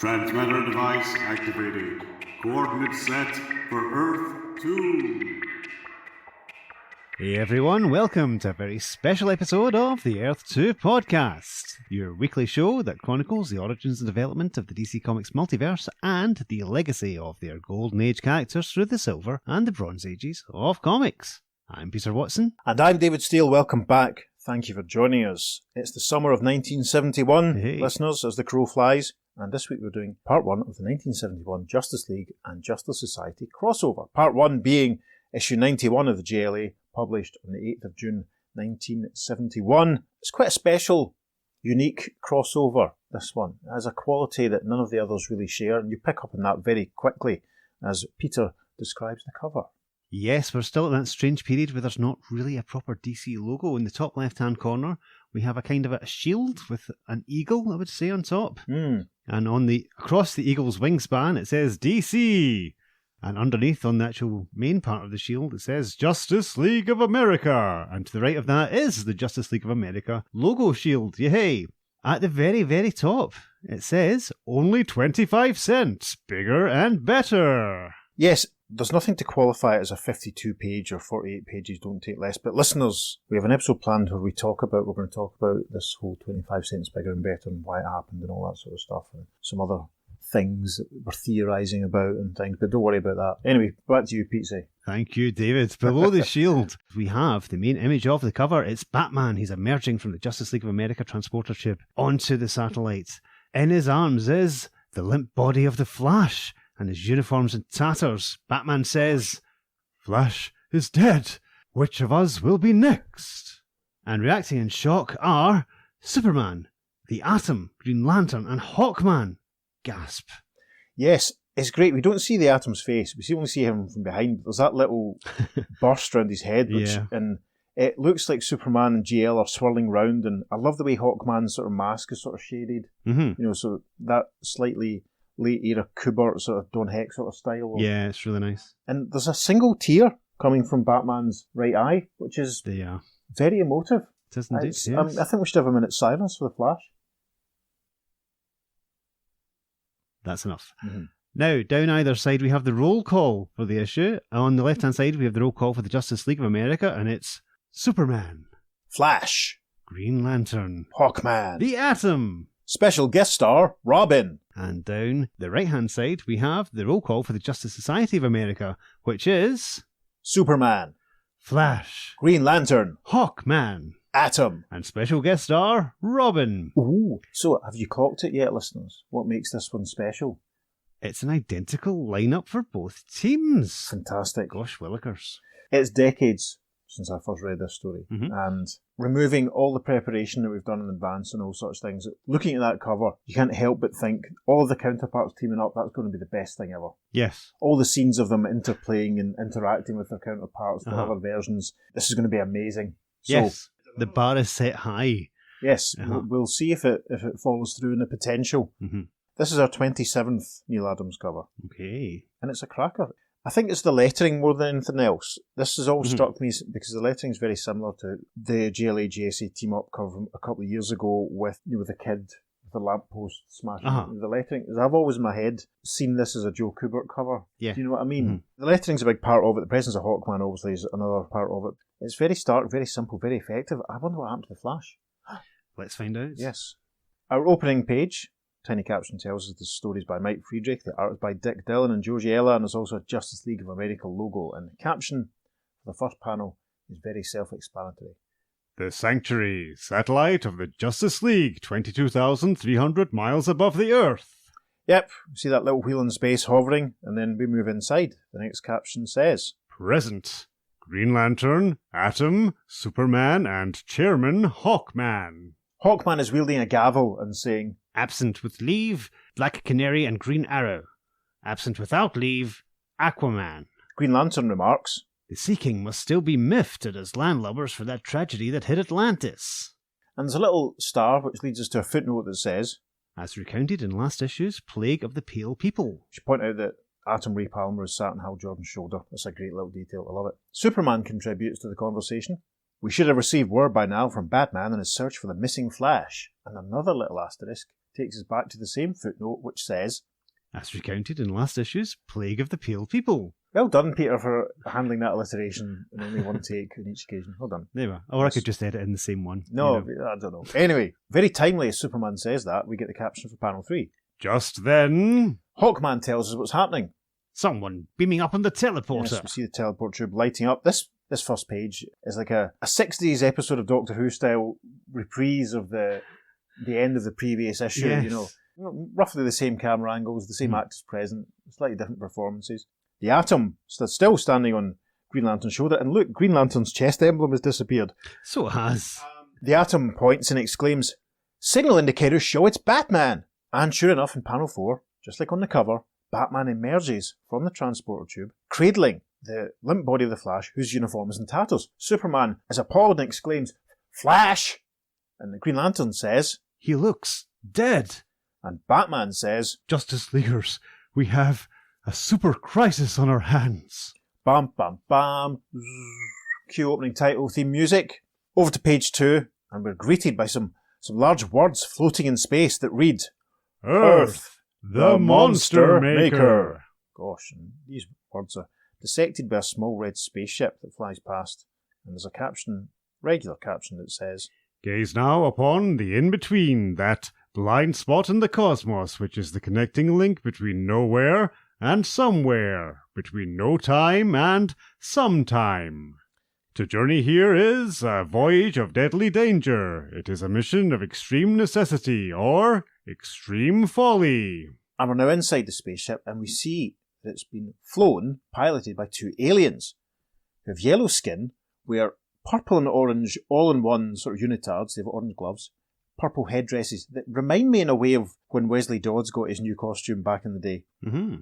Transmitter device activated. Coordinates set for Earth 2. Hey everyone, welcome to a very special episode of the Earth 2 podcast, your weekly show that chronicles the origins and development of the DC Comics multiverse and the legacy of their Golden Age characters through the Silver and the Bronze Ages of comics. I'm Peter Watson. And I'm David Steele. Welcome back. Thank you for joining us. It's the summer of 1971, listeners, as the crow flies. And this week we're doing part one of the 1971 Justice League and Justice Society crossover. Part one being issue 91 of the JLA, published on the 8th of June 1971. It's quite a special, unique crossover, this one. It has a quality that none of the others really share, and you pick up on that very quickly as Peter describes the cover. Yes, we're still at that strange period where there's not really a proper DC logo. In the top left-hand corner, we have a kind of a shield with an eagle, I would say, on top. And across the eagle's wingspan, it says DC. And underneath, on the actual main part of the shield, it says Justice League of America. And to the right of that is the Justice League of America logo shield. Yay! At the very, very top, it says only 25 cents. Bigger and better. Yes, there's nothing to qualify it as a 52-page or 48 pages, don't take less. But listeners, we have an episode planned where we're going to talk about this whole 25 cents bigger and better and why it happened and all that sort of stuff. And some other things that we're theorising about and things, but don't worry about that. Anyway, back to you, Pete. Thank you, David. Below the shield, we have the main image of the cover. It's Batman. He's emerging from the Justice League of America transporter ship onto the satellite. In his arms is the limp body of the Flash, and his uniform's in tatters. Batman says, "Flash is dead. Which of us will be next?" And reacting in shock are Superman, the Atom, Green Lantern, and Hawkman. Gasp. Yes, it's great. We don't see the Atom's face. We only see him from behind. There's that little burst around his head, and it looks like Superman and GL are swirling round. And I love the way Hawkman's sort of mask is sort of shaded. Mm-hmm. You know, so that slightly late era Kubert sort of Don Heck sort of style. Yeah, it's really nice. And there's a single tear coming from Batman's right eye, which is very emotive. It is indeed, yes. I think we should have a minute's silence for the Flash. That's enough. Mm-hmm. Now, down either side, we have the roll call for the issue. On the left-hand side, we have the roll call for the Justice League of America, and it's Superman, Flash, Green Lantern, Hawkman, the Atom, special guest star, Robin. And down the right-hand side, we have the roll call for the Justice Society of America, which is Superman, Flash, Green Lantern, Hawkman, Atom, and special guest star, Robin. Ooh. So, have you clocked it yet, listeners? What makes this one special? It's an identical lineup for both teams. Fantastic. Gosh willikers. It's decades since I first read this story. Mm-hmm. And removing all the preparation that we've done in advance and all such things, looking at that cover, you can't help but think all of the counterparts teaming up, that's going to be the best thing ever. Yes. All the scenes of them interplaying and interacting with their counterparts, the other versions, this is going to be amazing. Yes. The bar is set high. Yes, we'll see if it follows through in the potential. Mm-hmm. This is our 27th Neil Adams cover. Okay. And it's a cracker. I think it's the lettering more than anything else. This has all struck me because the lettering is very similar to the JLA JSA team-up cover a couple of years ago with the kid with the lamppost smashing. The lettering, I've always in my head seen this as a Joe Kubert cover. Yeah. Do you know what I mean? Mm-hmm. The lettering's a big part of it. The presence of Hawkman obviously is another part of it. It's very stark, very simple, very effective. I wonder what happened to the Flash. Let's find out. Yes. Our opening page, tiny caption tells us the story's by Mike Friedrich, the art is by Dick Dillon and Joe Giella, and there's also a Justice League of America logo. And the caption for the first panel is very self-explanatory. The Sanctuary, satellite of the Justice League, 22,300 miles above the Earth. Yep, we see that little wheel in space hovering, and then we move inside. The next caption says, Present. Green Lantern, Atom, Superman, and Chairman Hawkman. Hawkman is wielding a gavel and saying, Absent with leave, Black Canary and Green Arrow. Absent without leave, Aquaman. Green Lantern remarks, The Seeking must still be miffed at us landlubbers for that tragedy that hit Atlantis. And there's a little star which leads us to a footnote that says, As recounted in last issue's Plague of the Pale People. We should point out that Atom Ray Palmer is sat on Hal Jordan's shoulder. That's a great little detail. I love it. Superman contributes to the conversation. We should have received word by now from Batman in his search for the missing Flash. And another little asterisk. takes us back to the same footnote, which says, as recounted in last issue's Plague of the Pale People. Well done, Peter, for handling that alliteration in only one take on each occasion. Well done. There we are. Or I could just edit in the same one. No, I don't know. Anyway, very timely as Superman says that, we get the caption for panel 3. Just then, Hawkman tells us what's happening. Someone beaming up on the teleporter. Yes, we see the teleport tube lighting up. This first page is like a 60s episode of Doctor Who style reprise of the end of the previous issue. Yes. You know, roughly the same camera angles, the same actors present, slightly different performances. The Atom still standing on Green Lantern's shoulder, and look, Green Lantern's chest emblem has disappeared. So it has. The Atom points and exclaims, "Signal indicators show it's Batman!" And sure enough, in panel 4, just like on the cover, Batman emerges from the transporter tube, cradling the limp body of the Flash, whose uniform is in tatters. Superman is appalled and exclaims, "Flash!" And the Green Lantern says, "He looks dead." And Batman says, "Justice Leaguers, we have a super crisis on our hands." Bam, bam, bam. Cue opening title theme music. Over to page 2, and we're greeted by some large words floating in space that read, "Earth, the Monster Maker." Gosh, and these words are dissected by a small red spaceship that flies past, and there's a caption, regular caption, that says, "Gaze now upon the in-between, that blind spot in the cosmos, which is the connecting link between nowhere and somewhere, between no time and sometime. To journey here is a voyage of deadly danger. It is a mission of extreme necessity or extreme folly." And we're now inside the spaceship, and we see that it's been flown, piloted by 2 aliens who have yellow skin, wear purple and orange all-in-one sort of unitards. They have orange gloves, purple headdresses that remind me in a way of when Wesley Dodds got his new costume back in the day. Mm-hmm.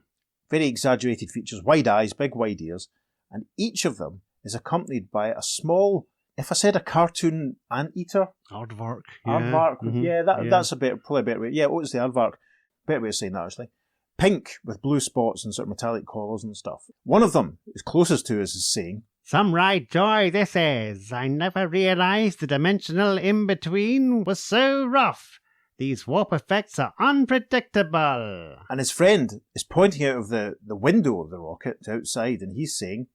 Very exaggerated features, wide eyes, big wide ears, and each of them is accompanied by a small, if I said a cartoon anteater? Aardvark. Aardvark, Mm-hmm. That's probably a better way. Yeah, what was the aardvark? Better way of saying that, actually. Pink with blue spots and sort of metallic collars and stuff. One of them, is closest to us, is saying, "Some right joy this is. I never realized the dimensional in-between was so rough. These warp effects are unpredictable." And his friend is pointing out of the window of the rocket to outside, and he's saying,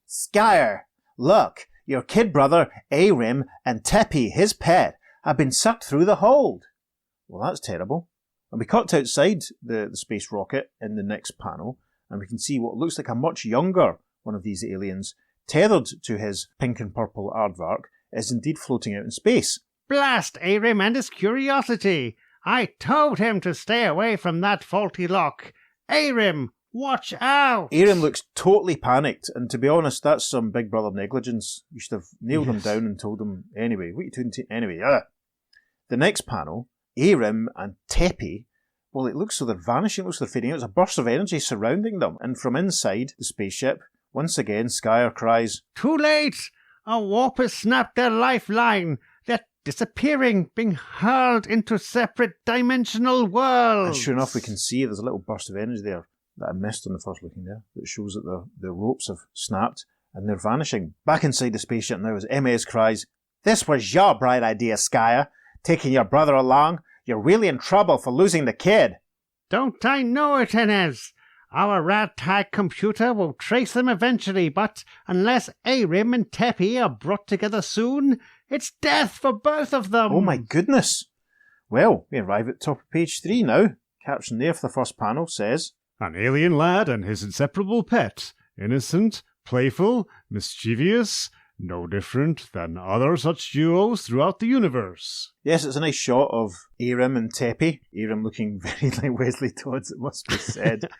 "Skyer, look, your kid brother, Arim, and Teppy, his pet, have been sucked through the hold." Well, that's terrible. And we cut to outside the space rocket in the next panel, and we can see what looks like a much younger one of these aliens, tethered to his pink and purple aardvark, is indeed floating out in space. "Blast Arim and his curiosity! I told him to stay away from that faulty lock. Arim, watch out!" Arim looks totally panicked, and to be honest, that's some Big Brother negligence. You should have nailed him down and told him, anyway, what are you doing anyway? The next panel, Arim and Teppy, well, it looks so they're vanishing, it looks like they're fading out. There's a burst of energy surrounding them, and from inside the spaceship, once again, Skyer cries, "Too late! A warp has snapped their lifeline. They're disappearing, being hurled into separate dimensional worlds." And sure enough, we can see there's a little burst of energy there that I missed on the first looking there, that shows that the ropes have snapped and they're vanishing. Back inside the spaceship now as MS cries, "This was your bright idea, Skyer. Taking your brother along. You're really in trouble for losing the kid." "Don't I know it, Inez? Our ragtag computer will trace them eventually, but unless Arim and Teppy are brought together soon, it's death for both of them." Oh my goodness. Well, we arrive at top of page 3 now. Caption there for the first panel says, "An alien lad and his inseparable pet, innocent, playful, mischievous, no different than other such duos throughout the universe." Yes, it's a nice shot of Arim and Teppy. Arim looking very like Wesley Dodds, it must be said.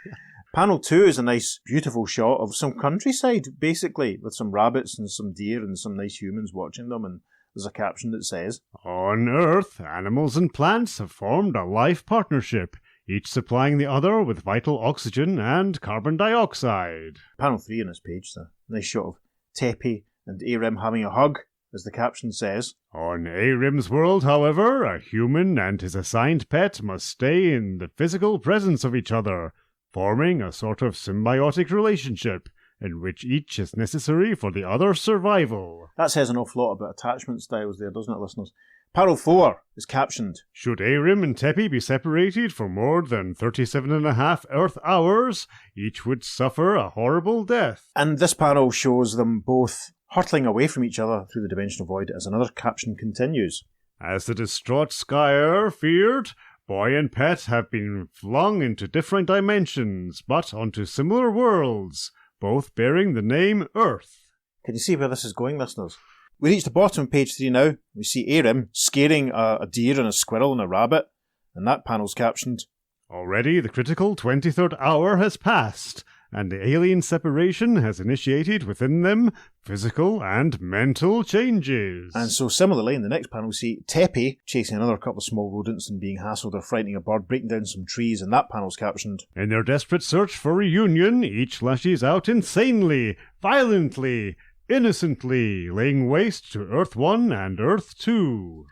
Panel 2 is a nice, beautiful shot of some countryside, basically, with some rabbits and some deer and some nice humans watching them, and there's a caption that says, "On Earth, animals and plants have formed a life partnership, each supplying the other with vital oxygen and carbon dioxide." Panel 3 on this page, a nice shot of Teppy and Arim having a hug, as the caption says, "On Arim's world, however, a human and his assigned pet must stay in the physical presence of each other, forming a sort of symbiotic relationship in which each is necessary for the other's survival." That says an awful lot about attachment styles there, doesn't it, listeners? Panel 4 is captioned, Should Arim and Tepi be separated for more than 37.5 Earth hours, each would suffer a horrible death. and this panel shows them both hurtling away from each other through the dimensional void as another caption continues. As the distraught Skyer feared, Boy and Pet have been flung into different dimensions, but onto similar worlds, both bearing the name Earth. Can you see where this is going, listeners? We reach the bottom of page 3 now. We see Arim scaring a deer and a squirrel and a rabbit, and that panel's captioned, Already the critical 23rd hour has passed, and the alien separation has initiated within them physical and mental changes. And so similarly, in the next panel, we see Tepi chasing another couple of small rodents and being hassled or frightening a bird, breaking down some trees, and that panel's captioned, In their desperate search for reunion, each lashes out insanely, violently, innocently, laying waste to Earth 1 and Earth 2.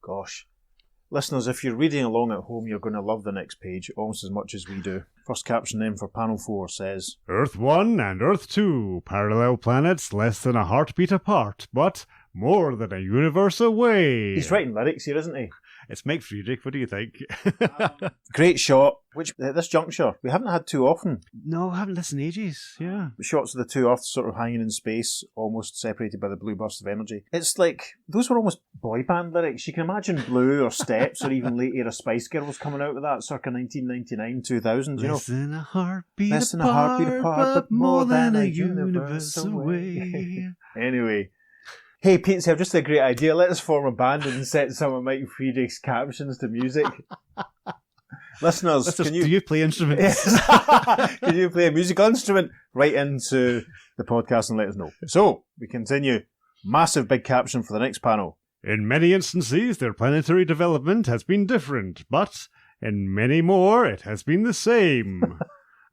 Gosh. Listeners, if you're reading along at home, you're going to love the next page almost as much as we do. First caption then for panel 4 says, Earth 1 and Earth 2, parallel planets less than a heartbeat apart, but more than a universe away. He's writing lyrics here, isn't he? It's Mike Friedrich, what do you think? Great shot, which at this juncture, we haven't had too often. No, I haven't listened in ages. Yeah. Shots of the two Earths sort of hanging in space, almost separated by the blue burst of energy. It's like, those were almost boy band lyrics. You can imagine Blue or Steps or even late era Spice Girls coming out with that circa 1999, 2000, you know. Less than a heartbeat Less apart, but more than a universe away. Anyway. Hey, Pete, I've just a great idea. Let us form a band and set some of Mike Friedrich's captions to music. Listeners, Do you play instruments? Can you play a musical instrument? Write into the podcast and let us know. So, we continue. Massive big caption for the next panel. In many instances, their planetary development has been different, but in many more, it has been the same.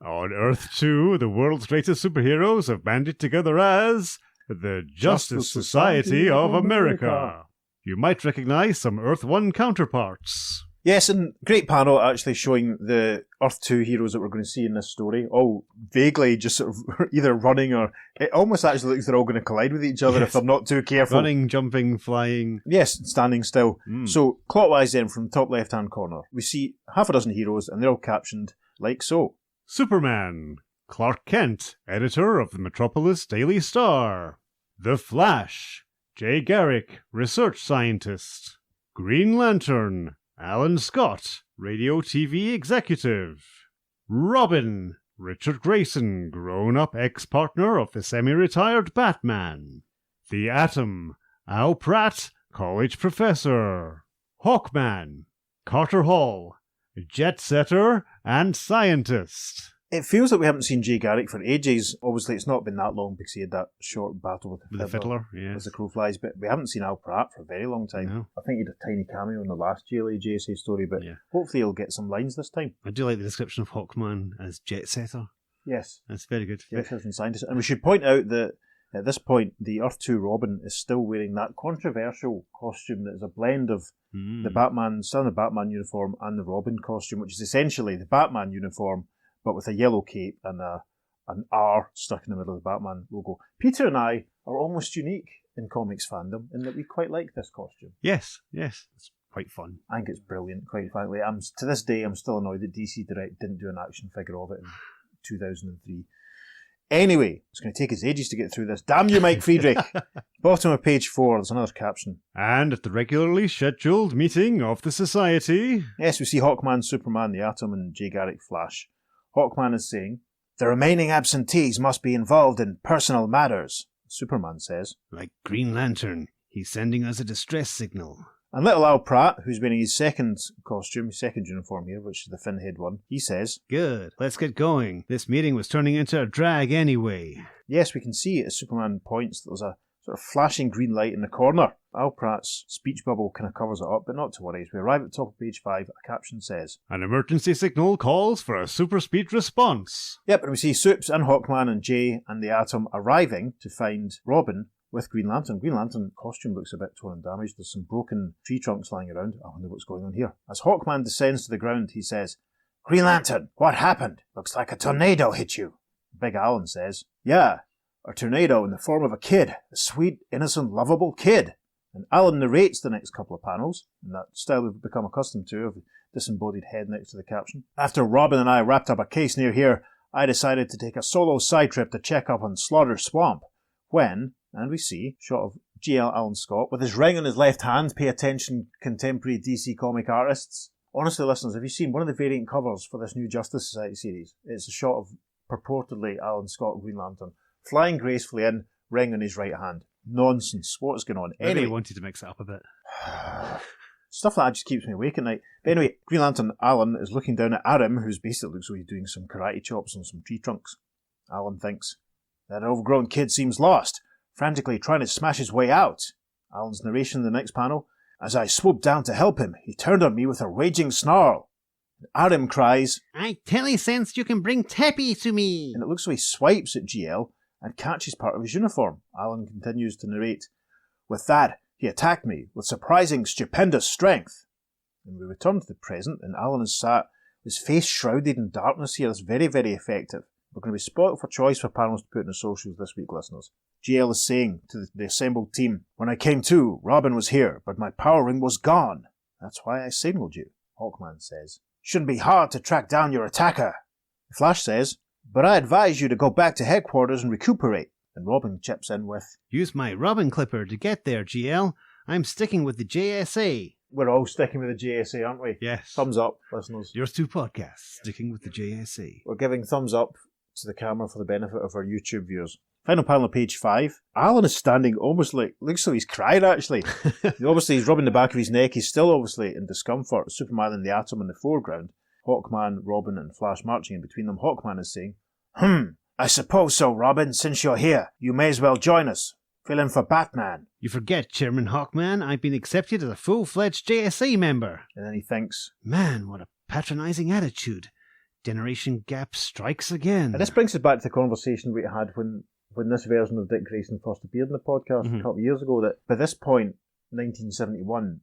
On Earth 2, the world's greatest superheroes have banded together as the Justice Society of America. You might recognize some Earth 1 counterparts. Yes, and great panel actually showing the Earth 2 heroes that we're going to see in this story, all vaguely just sort of either running or... It almost actually looks they're all going to collide with each other if they're not too careful. Running, jumping, flying. Yes, standing still. So, clockwise then, from the top left-hand corner, we see half a dozen heroes, and they're all captioned like so. Superman, Clark Kent, editor of the Metropolis Daily Star. The Flash, Jay Garrick, research scientist. Green Lantern, Alan Scott, radio TV executive. Robin, Richard Grayson, grown-up ex-partner of the semi-retired Batman. The Atom, Al Pratt, college professor. Hawkman, Carter Hall, jet-setter and scientist. It feels like we haven't seen Jay Garrick for ages. Obviously, it's not been that long because he had that short battle with The Fiddler, yeah. as the crow flies, but we haven't seen Al Pratt for a very long time. No. I think he had a tiny cameo in the last GLA JSA story, but Yeah. hopefully he'll get some lines this time. I do like the description of Hawkman as jet setter. Yes. That's very good. Yes, and scientist. And we should point out that at this point, the Earth 2 Robin is still wearing that controversial costume that is a blend of the Batman, still in the Batman uniform, and the Robin costume, which is essentially the Batman uniform, but with a yellow cape and an R stuck in the middle of the Batman logo. Peter and I are almost unique in comics fandom in that we quite like this costume. Yes. It's quite fun. I think it's brilliant, quite frankly. To this day, I'm still annoyed that DC Direct didn't do an action figure of it in 2003. Anyway, it's going to take us ages to get through this. Damn you, Mike Friedrich! Bottom of page 4, there's another caption. And at the regularly scheduled meeting of the Society... Yes, we see Hawkman, Superman, the Atom, and Jay Garrick Flash. Hawkman is saying, "The remaining absentees must be involved in personal matters," Superman says. Like Green Lantern, he's sending us a distress signal. And little Al Pratt, who's wearing his second costume, his second uniform here, which is the fin-head one, he says, Good, let's get going. This meeting was turning into a drag anyway. Yes, we can see as Superman points that there's a sort of flashing green light in the corner. Al Pratt's speech bubble kind of covers it up, but not to worry. As we arrive at the top of page 5, a caption says, An emergency signal calls for a super speed response. Yep, and we see Supes and Hawkman and Jay and the Atom arriving to find Robin with Green Lantern. Green Lantern costume looks a bit torn and damaged. There's some broken tree trunks lying around. I wonder what's going on here. As Hawkman descends to the ground, he says, "Green Lantern, what happened? Looks like a tornado hit you." Big Alan says, "Yeah, a tornado in the form of a kid. A sweet, innocent, lovable kid." And Alan narrates the next couple of panels, in that style we've become accustomed to, of the disembodied head next to the caption. After Robin and I wrapped up a case near here, I decided to take a solo side trip to check up on Slaughter Swamp. When, and we see, shot of GL Alan Scott, with his ring on his left hand, pay attention contemporary DC comic artists. Honestly, listeners, have you seen one of the variant covers for this new Justice Society series? It's a shot of purportedly Alan Scott, Green Lantern, flying gracefully in, ring on his right hand. Nonsense. What is going on? Maybe Anyway, he wanted to mix it up a bit. Stuff like that just keeps me awake at night. But anyway, Green Lantern Alan is looking down at Aram, who's basically looks like he's doing some karate chops on some tree trunks. Alan thinks, that overgrown kid seems lost, frantically trying to smash his way out. Alan's narration in the next panel, as I swooped down to help him, he turned on me with a raging snarl. Aram cries, I telesense you can bring Teppy to me. And it looks like he swipes at GL and catches part of his uniform. Alan continues to narrate, with that, he attacked me with surprising, stupendous strength. And we return to the present, and Alan is sat, his face shrouded in darkness here. That's very, very effective. We're going to be spoiled for choice for panels to put in the socials this week, listeners. GL is saying to the assembled team, when I came to, Robin was here, but my power ring was gone. That's why I signalled you. Hawkman says, shouldn't be hard to track down your attacker. Flash says, but I advise you to go back to headquarters and recuperate. And Robin chips in with, use my Robin Clipper to get there, GL. I'm sticking with the JSA. We're all sticking with the JSA, aren't we? Yes. Thumbs up, listeners. Yours two podcasts, sticking with the JSA. We're giving thumbs up to the camera for the benefit of our YouTube viewers. Final panel on page 5. Alan is standing almost like, looks like he's crying actually. Obviously he's rubbing the back of his neck. He's still obviously in discomfort. Superman and the Atom in the foreground. Hawkman, Robin and Flash marching in between them. Hawkman is saying, I suppose so, Robin. Since you're here, you may as well join us. Fill in for Batman. You forget, Chairman Hawkman, I've been accepted as a full-fledged JSA member. And then he thinks, man, what a patronising attitude. Generation gap strikes again. And this brings us back to the conversation we had when this version of Dick Grayson first appeared in the podcast a couple of years ago, that by this point, 1971,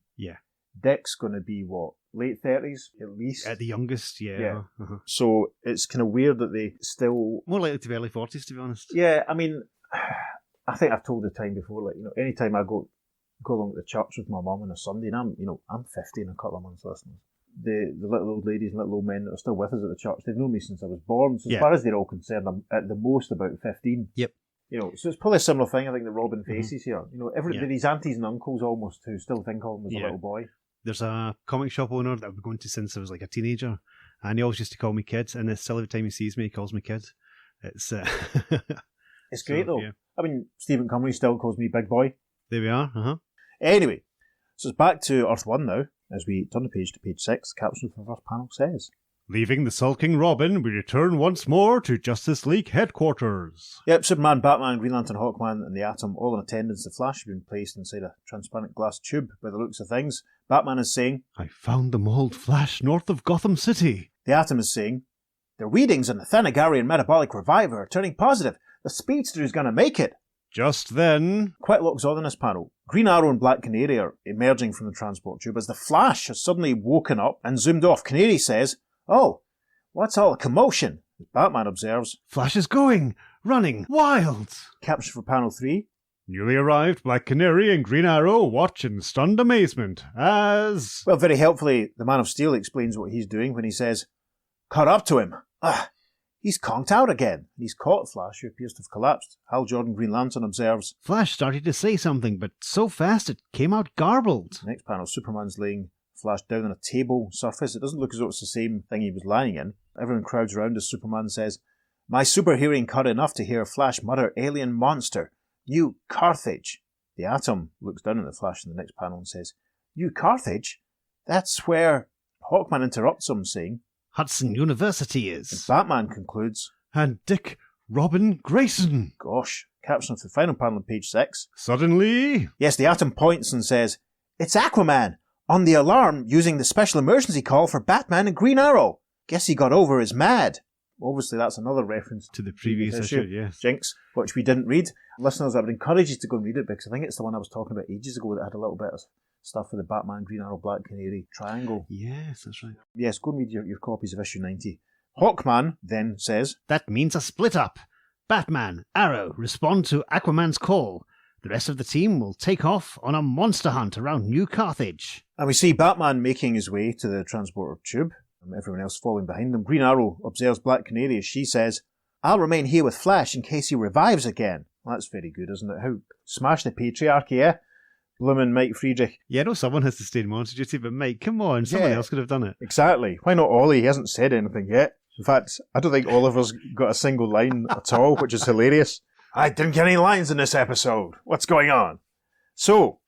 Dick's going to be, what, late 30s at least? At the youngest, yeah. So it's kind of weird that they still... More likely to be early 40s, to be honest. Yeah, I mean, I think I've told the time before, like, anytime I go along to the church with my mum on a Sunday, and I'm 50 in a couple of months, listeners. The little old ladies and little old men that are still with us at the church, they've known me since I was born. So as far as they're all concerned, I'm at the most about 15. Yep. So it's probably a similar thing, I think, that Robin faces here. These aunties and uncles almost who still think of him as a little boy. There's a comic shop owner that I've been going to since I was like a teenager, and he always used to call me kid, and still every time he sees me, he calls me kid. It's it's great though. Yeah. I mean, Stephen Cumry still calls me big boy. There we are. Anyway, so it's back to Earth 1 now. As we turn the page to page 6, the caption for the first panel says, leaving the sulking Robin, we return once more to Justice League headquarters. Yep, Superman, Batman, Green Lantern, Hawkman and the Atom all in attendance. The Flash have been placed inside a transparent glass tube by the looks of things. Batman is saying, I found the mauled Flash north of Gotham City. The Atom is saying, the readings on the Thanagarian metabolic reviver are turning positive. The speedster is going to make it. Just then... Quite a lot goes on in this panel. Green Arrow and Black Canary are emerging from the transport tube as the Flash has suddenly woken up and zoomed off. Canary says, oh, what's all the commotion? Batman observes, Flash is going, running, wild. Caption for panel 3. Newly arrived Black Canary and Green Arrow watch in stunned amazement as... Well, very helpfully, the Man of Steel explains what he's doing when he says, caught up to him. He's conked out again. He's caught Flash, who appears to have collapsed. Hal Jordan, Green Lantern, observes, Flash started to say something, but so fast it came out garbled. Next panel, Superman's laying Flash down on a table surface. It doesn't look as though it's the same thing he was lying in. Everyone crowds around as Superman says, my super hearing cut enough to hear Flash mutter alien monster, New Carthage. The Atom looks down at the Flash in the next panel and says, New Carthage? That's where... Hawkman interrupts him, saying, Hudson University is. And Batman concludes, and Dick Robin Grayson. Gosh. Caption of the final panel on page 6. Suddenly... Yes, the Atom points and says, it's Aquaman, on the alarm using the special emergency call for Batman and Green Arrow. Guess he got over his mad. Obviously, that's another reference to the previous issue, yes. Jinx, which we didn't read. Listeners, I would encourage you to go and read it because I think it's the one I was talking about ages ago that had a little bit of stuff for the Batman, Green Arrow, Black Canary triangle. Yes, that's right. Yes, go and read your copies of issue 90. Hawkman then says, that means a split up. Batman, Arrow, respond to Aquaman's call. The rest of the team will take off on a monster hunt around New Carthage. And we see Batman making his way to the transporter tube, and everyone else following behind him. Green Arrow observes Black Canary as she says, "I'll remain here with Flash in case he revives again." Well, that's very good, isn't it? How smash the patriarchy, eh? Bloomin' Mike Friedrich. Yeah, I know someone has to stay in monster duty, but Mike, come on, someone else could have done it. Exactly. Why not Ollie? He hasn't said anything yet. In fact, I don't think Oliver's got a single line at all, which is hilarious. I didn't get any lines in this episode. What's going on? So,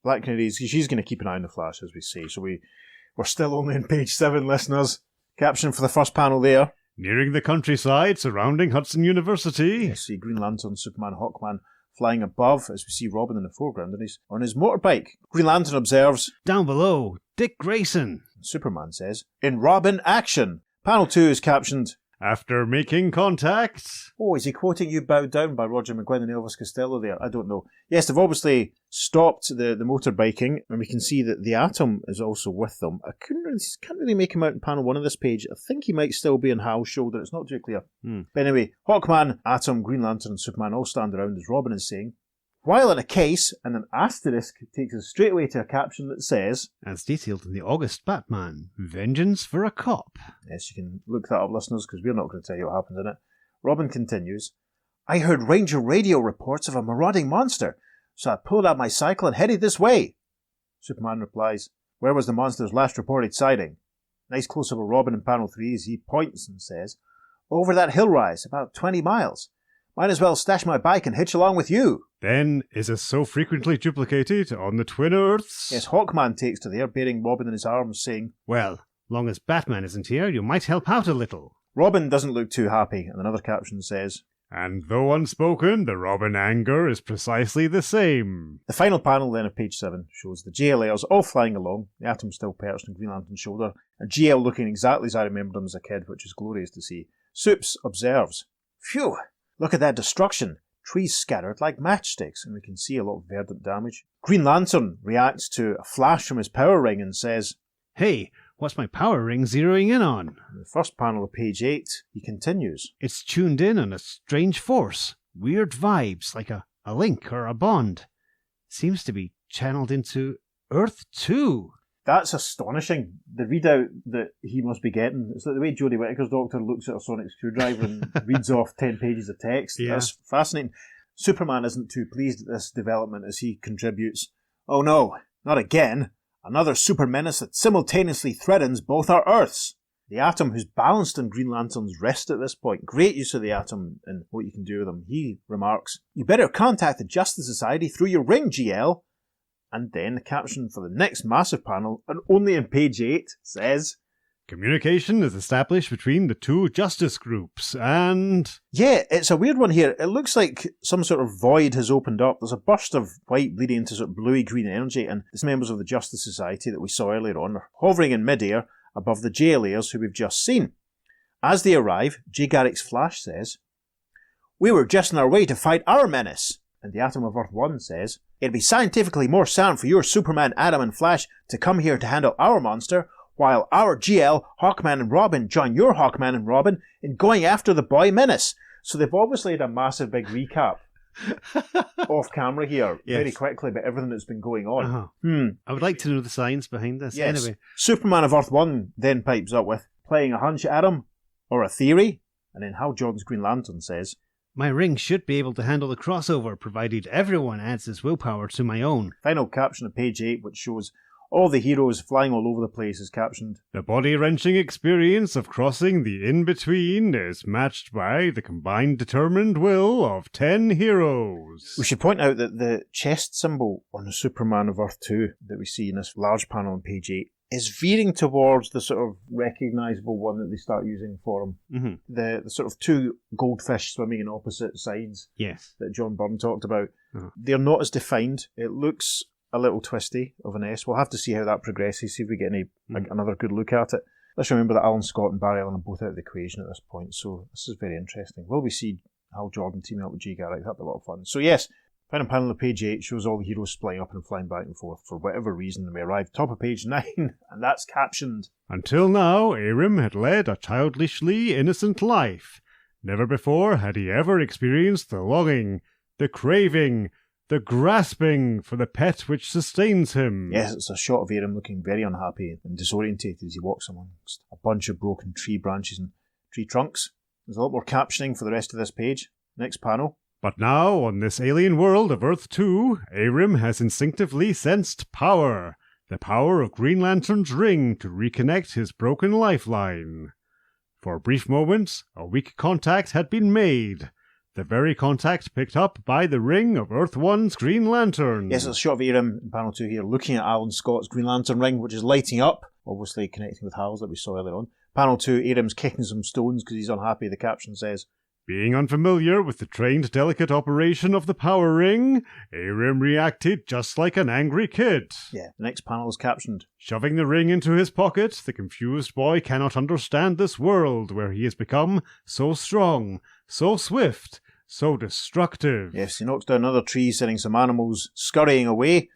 Black Canary, she's going to keep an eye on the Flash, as we say. So we're still only on page 7, listeners. Caption for the first panel there. Nearing the countryside surrounding Hudson University. You see Green Lantern, Superman, Hawkman flying above, as we see Robin in the foreground, and he's on his motorbike. Green Lantern observes, "Down below, Dick Grayson." Superman says, "In Robin action." Panel 2 is captioned, "After making contact." Oh, is he quoting You Bow Down by Roger McGuinn and Elvis Costello there? I don't know. Yes, they've obviously stopped the motorbiking, and we can see that the Atom is also with them. I can't really make him out in panel 1 of this page. I think he might still be on Hal's shoulder. It's not too clear. But anyway, Hawkman, Atom, Green Lantern, and Superman all stand around as Robin is saying, while in a case, and an asterisk takes us straight away to a caption that says, as detailed in the August Batman, "Vengeance for a Cop." Yes, you can look that up, listeners, because we're not going to tell you what happens in it. Robin continues, "I heard Ranger radio reports of a marauding monster, so I pulled out my cycle and headed this way." Superman replies, "Where was the monster's last reported sighting?" Nice close-up of Robin in panel 3 as he points and says, "Over that hill rise, about 20 miles. Might as well stash my bike and hitch along with you." Then, is it so frequently duplicated on the Twin Earths? Yes, Hawkman takes to there, bearing Robin in his arms, saying, "Well, long as Batman isn't here, you might help out a little." Robin doesn't look too happy, and another caption says, "And though unspoken, the Robin anger is precisely the same." The final panel then of page 7 shows the JLAers all flying along, the Atom still perched on Green Lantern's shoulder, and GL looking exactly as I remembered him as a kid, which is glorious to see. Supes observes, "Phew, look at that destruction. Trees scattered like matchsticks," and we can see a lot of verdant damage. Green Lantern reacts to a flash from his power ring and says, "Hey, what's my power ring zeroing in on?" In the first panel of page 8, he continues, "It's tuned in on a strange force. Weird vibes, like a link or a bond. Seems to be channeled into Earth 2. That's astonishing. The readout that he must be getting, it's like the way Jodie Whittaker's Doctor looks at a sonic screwdriver and reads off 10 pages of text. Yeah. That's fascinating. Superman isn't too pleased at this development as he contributes, "Oh no, not again. Another super menace that simultaneously threatens both our Earths." The Atom, who's balanced on Green Lantern's wrist at this point, great use of the Atom and what you can do with him. He remarks, "You better contact the Justice Society through your ring, GL." And then the caption for the next massive panel, and only on page 8, says, "Communication is established between the two justice groups and..." Yeah, it's a weird one here. It looks like some sort of void has opened up. There's a burst of white bleeding into sort of bluey-green energy, and these members of the Justice Society that we saw earlier on are hovering in midair above the JLAers who we've just seen. As they arrive, Jay Garrick's Flash says, "We were just on our way to fight our menace." And the Atom of Earth 1 says, "It'd be scientifically more sound for your Superman, Atom, and Flash to come here to handle our monster, while our GL, Hawkman, and Robin join your Hawkman and Robin in going after the boy menace." So they've obviously had a massive big recap off camera here, very quickly, about everything that's been going on. I would like to know the science behind this. Yes. Anyway, Superman of Earth 1 then pipes up with, "Playing a hunch, Adam? Or a theory?" And then Hal Jordan's Green Lantern says, "My ring should be able to handle the crossover, provided everyone adds his willpower to my own." Final caption of page 8, which shows all the heroes flying all over the place, is captioned, "The body-wrenching experience of crossing the in-between is matched by the combined determined will of 10 heroes." We should point out that the chest symbol on the Superman of Earth 2 that we see in this large panel on page 8 is veering towards the sort of recognisable one that they start using for him. Mm-hmm. The sort of two goldfish swimming in opposite sides that John Byrne talked about. They're not as defined. It looks a little twisty of an S. We'll have to see how that progresses, see if we get another good look at it. Let's remember that Alan Scott and Barry Allen are both out of the equation at this point, so this is very interesting. Will we see Hal Jordan teaming up with Jay Garrick? That'd be a lot of fun. So yes, final panel of page 8 shows all the heroes splitting up and flying back and forth for whatever reason. We arrive top of page 9, and that's captioned, "Until now, Aram had led a childishly innocent life. Never before had he ever experienced the longing, the craving, the grasping for the pet which sustains him. Yes, it's a shot of Aram looking very unhappy and disorientated as he walks amongst a bunch of broken tree branches and tree trunks. There's a lot more captioning for the rest of this page. Next panel. But now, on this alien world of Earth 2, Aram has instinctively sensed power. The power of Green Lantern's ring to reconnect his broken lifeline. For brief moments, a weak contact had been made. The very contact picked up by the ring of Earth 1's Green Lantern. Yes, it's a shot of Aram in panel 2 here, looking at Alan Scott's Green Lantern ring, which is lighting up, obviously connecting with Hal's that we saw earlier on. Panel 2, Aram's kicking some stones because he's unhappy. The caption says, being unfamiliar with the trained, delicate operation of the power ring, Aram reacted just like an angry kid. Yeah, the next panel is captioned. Shoving the ring into his pocket, the confused boy cannot understand this world where he has become so strong, so swift, so destructive. Yes, he knocks down another tree, sending some animals scurrying away.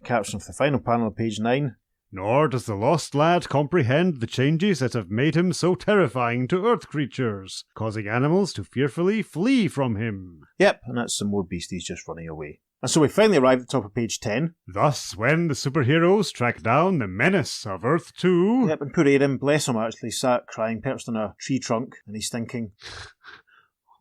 The caption of the final panel of page 9. Nor does the lost lad comprehend the changes that have made him so terrifying to earth creatures, causing animals to fearfully flee from him. Yep, and that's some more beasties just running away. And so we finally arrive at the top of page 10. Thus, when the superheroes track down the menace of Earth 2... Yep, and poor Aram, bless him, actually sat crying, perched on a tree trunk, and he's thinking,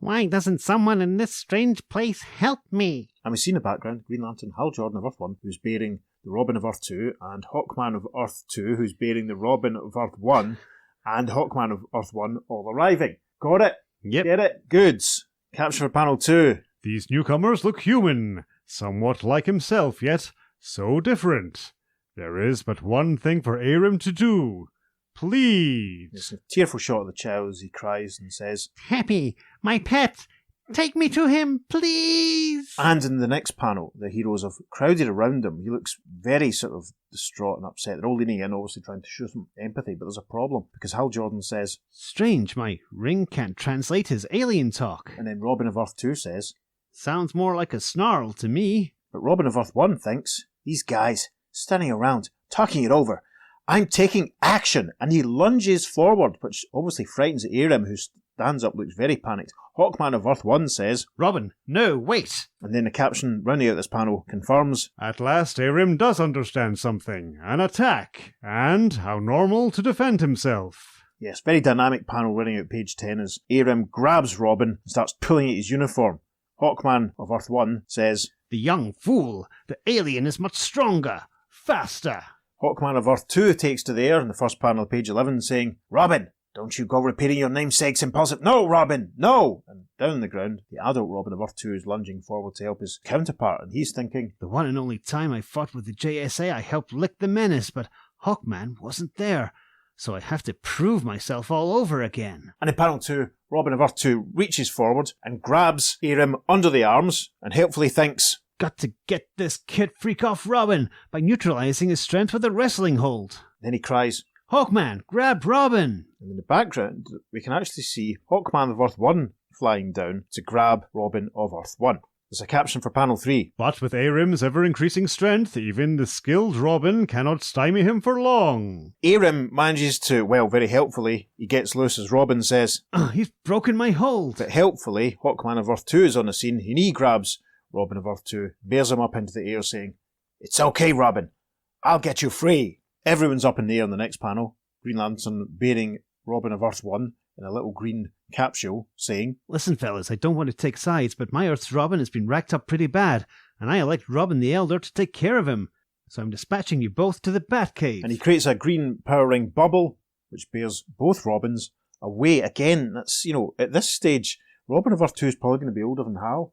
why doesn't someone in this strange place help me? And we see in the background Green Lantern Hal Jordan of Earth 1, who's bearing the Robin of Earth 2, and Hawkman of Earth 2, who's bearing the Robin of Earth 1, and Hawkman of Earth 1 all arriving. Got it? Yep. Get it? Goods. Caption for panel 2. These newcomers look human, somewhat like himself, yet so different. There is but one thing for Aram to do. Please. There's a tearful shot of the child as he cries and says, Happy, my pet, take me to him, please. And in the next panel, the heroes have crowded around him. He looks very sort of distraught and upset. They're all leaning in, obviously trying to show some empathy, but there's a problem, because Hal Jordan says, strange, my ring can't translate his alien talk. And then Robin of Earth 2 says, sounds more like a snarl to me. But Robin of Earth 1 thinks, these guys, standing around, talking it over, I'm taking action, and he lunges forward, which obviously frightens Aram, who stands up, looks very panicked. Hawkman of Earth 1 says, Robin, no, wait. And then the caption rounding out this panel confirms, at last Aram does understand something, an attack, and how normal to defend himself. Yes, very dynamic panel running out page 10 as Aram grabs Robin and starts pulling at his uniform. Hawkman of Earth 1 says, the young fool, the alien is much stronger, faster. Hawkman of Earth 2 takes to the air in the first panel of page 11 saying, Robin, don't you go repeating your namesake's impulsive. No, Robin, no! And down on the ground, the adult Robin of Earth 2 is lunging forward to help his counterpart, and he's thinking, the one and only time I fought with the JSA, I helped lick the menace, but Hawkman wasn't there, so I have to prove myself all over again. And in panel 2, Robin of Earth 2 reaches forward and grabs Aram under the arms and helpfully thinks, got to get this kid freak off Robin by neutralizing his strength with a wrestling hold. Then he cries, Hawkman, grab Robin! And in the background, we can actually see Hawkman of Earth 1 flying down to grab Robin of Earth 1. There's a caption for panel 3. But with Aram's ever-increasing strength, even the skilled Robin cannot stymie him for long. Aram manages to, well, very helpfully, he gets loose as Robin says, he's broken my hold. But helpfully, Hawkman of Earth 2 is on the scene, and he grabs Robin of Earth 2, bears him up into the air saying, it's okay, Robin, I'll get you free. Everyone's up in the air on the next panel. Green Lantern bearing Robin of Earth 1 in a little green capsule, saying, listen, fellas, I don't want to take sides, but my Earth's Robin has been racked up pretty bad, and I elect Robin the Elder to take care of him. So I'm dispatching you both to the Batcave. And he creates a green power ring bubble, which bears both Robins away. Again, that's, at this stage, Robin of Earth 2 is probably going to be older than Hal.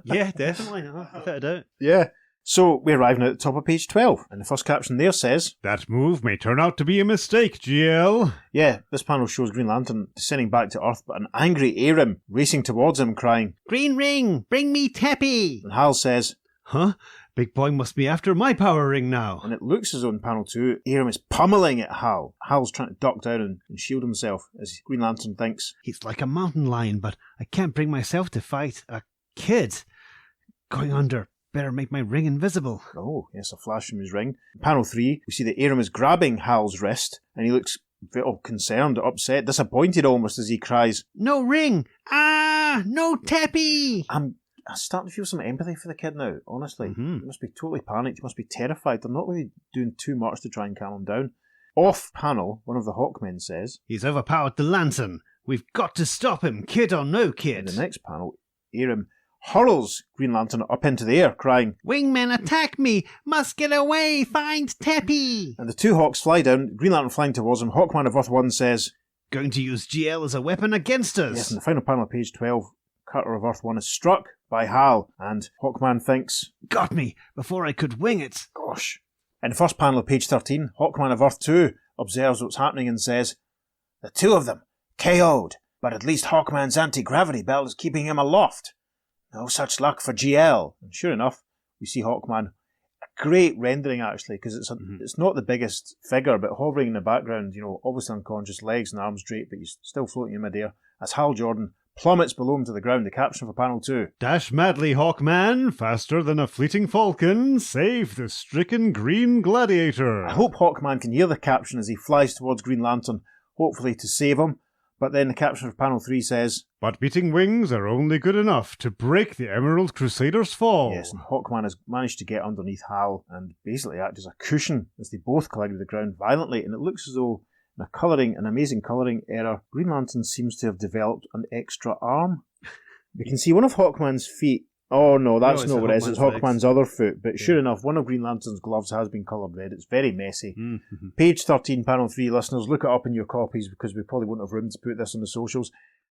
Yeah, definitely. Without a doubt. Yeah. So we're arriving at the top of page 12, and the first caption there says, that move may turn out to be a mistake, GL. Yeah, this panel shows Green Lantern descending back to Earth, but an angry Aram racing towards him, crying, Green Ring, bring me Tappy! And Hal says, huh? Big boy must be after my power ring now. And it looks as though in panel 2, Aram is pummeling at Hal. Hal's trying to duck down and shield himself as Green Lantern thinks, he's like a mountain lion, but I can't bring myself to fight a kid. Going under. Better make my ring invisible. Oh, yes, a flash from his ring. In panel 3, we see that Aram is grabbing Hal's wrist, and he looks very concerned, upset, disappointed almost as he cries, no ring! Ah! No Tappy! I'm I'm starting to feel some empathy for the kid now, honestly. Mm-hmm. He must be totally panicked. He must be terrified. They're not really doing too much to try and calm him down. Off panel, one of the Hawkmen says, "He's overpowered the lantern. We've got to stop him, kid or no in kid." the next panel, Aram hurls Green Lantern up into the air, crying, "Wingmen attack me! Must get away! Find Teppy!" and the two Hawks fly down, Green Lantern flying towards him. Hawkman of Earth 1 says, "Going to use GL as a weapon against us." yes, in the final panel of page 12, Carter of Earth 1 is struck by Hal, and Hawkman thinks, "Got me before I could wing it." gosh. In the first panel of page 13, Hawkman of Earth 2 observes what's happening and says, the two of them, KO'd, but at least Hawkman's anti-gravity belt is keeping him aloft. No such luck for GL. And sure enough, we see Hawkman. A great rendering, actually, because it's not the biggest figure, but hovering in the background, obviously unconscious, legs and arms draped, but he's still floating in midair, as Hal Jordan plummets below him to the ground. The caption for panel 2. Dash madly, Hawkman, faster than a fleeting falcon, save the stricken Green Gladiator. I hope Hawkman can hear the caption as he flies towards Green Lantern, hopefully to save him. But then the caption for panel 3 says, but beating wings are only good enough to break the Emerald Crusader's fall. yes, and Hawkman has managed to get underneath Hal and basically act as a cushion as they both collide with the ground violently, and it looks as though in an amazing colouring error, Green Lantern seems to have developed an extra arm. We can see one of Hawkman's feet. Oh no, that's not what it is. It's Hawkman's other foot. But sure enough, one of Green Lantern's gloves has been coloured red. It's very messy. Mm-hmm. Page 13, panel 3, listeners, look it up in your copies because we probably won't have room to put this on the socials.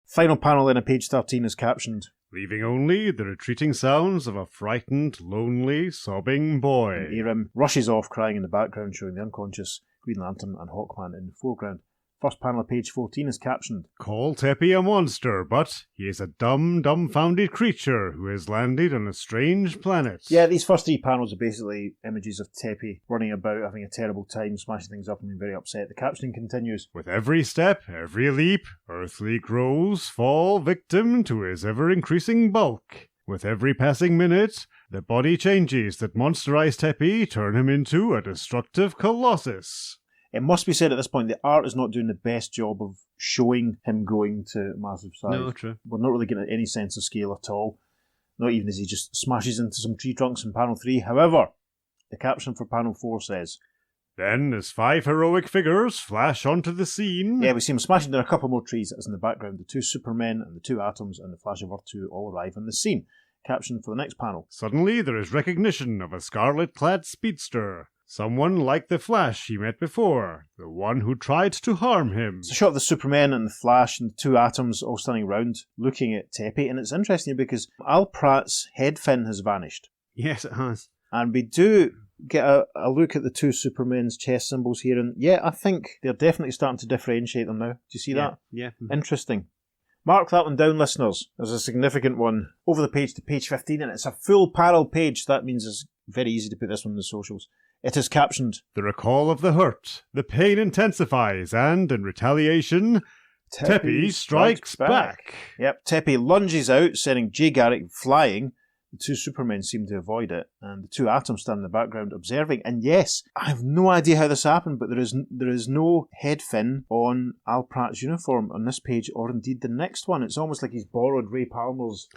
Final panel in page 13 is captioned, leaving only the retreating sounds of a frightened, lonely, sobbing boy. and Aram rushes off crying in the background, showing the unconscious Green Lantern and Hawkman in the foreground. First panel of page 14 is captioned, Call Teppy a monster, but he is a dumbfounded creature who has landed on a strange planet. yeah, these first 3 panels are basically images of Teppy running about, having a terrible time, smashing things up and being very upset. The captioning continues, With every step, every leap, Earthly grows, fall victim to his ever-increasing bulk. With every passing minute, the body changes that monsterized Teppy turn him into a destructive colossus. It must be said at this point, the art is not doing the best job of showing him growing to massive size. No, true. We're not really getting any sense of scale at all. Not even as he just smashes into some tree trunks in panel 3. However, the caption for panel 4 says, Then, as 5 heroic figures flash onto the scene... yeah, we see him smashing down a couple more trees as in the background. The 2 Supermen and the 2 Atoms and the Flash of Earth 2 all arrive on the scene. Caption for the next panel. Suddenly, there is recognition of a scarlet-clad speedster. Someone like the Flash he met before, the one who tried to harm him. It's a shot of the Supermen and the Flash and the 2 Atoms all standing around looking at Teppy, and it's interesting because Al Pratt's head fin has vanished. Yes, it has. And we do get a look at the 2 Supermen's chest symbols here, and yeah, I think they're definitely starting to differentiate them now. Do you see that? Yeah. Interesting. Mark that one down, listeners, as a significant one. Over the page to page 15, and it's a full panel page. That means it's very easy to put this one in the socials. It is captioned, The recall of the hurt, the pain intensifies, and, in retaliation, Teppy strikes back. Yep, Teppy lunges out, sending Jay Garrick flying. The 2 Supermen seem to avoid it, and the 2 Atoms stand in the background observing. And yes, I have no idea how this happened, but there is no head fin on Al Pratt's uniform on this page, or indeed the next one. It's almost like he's borrowed Ray Palmer's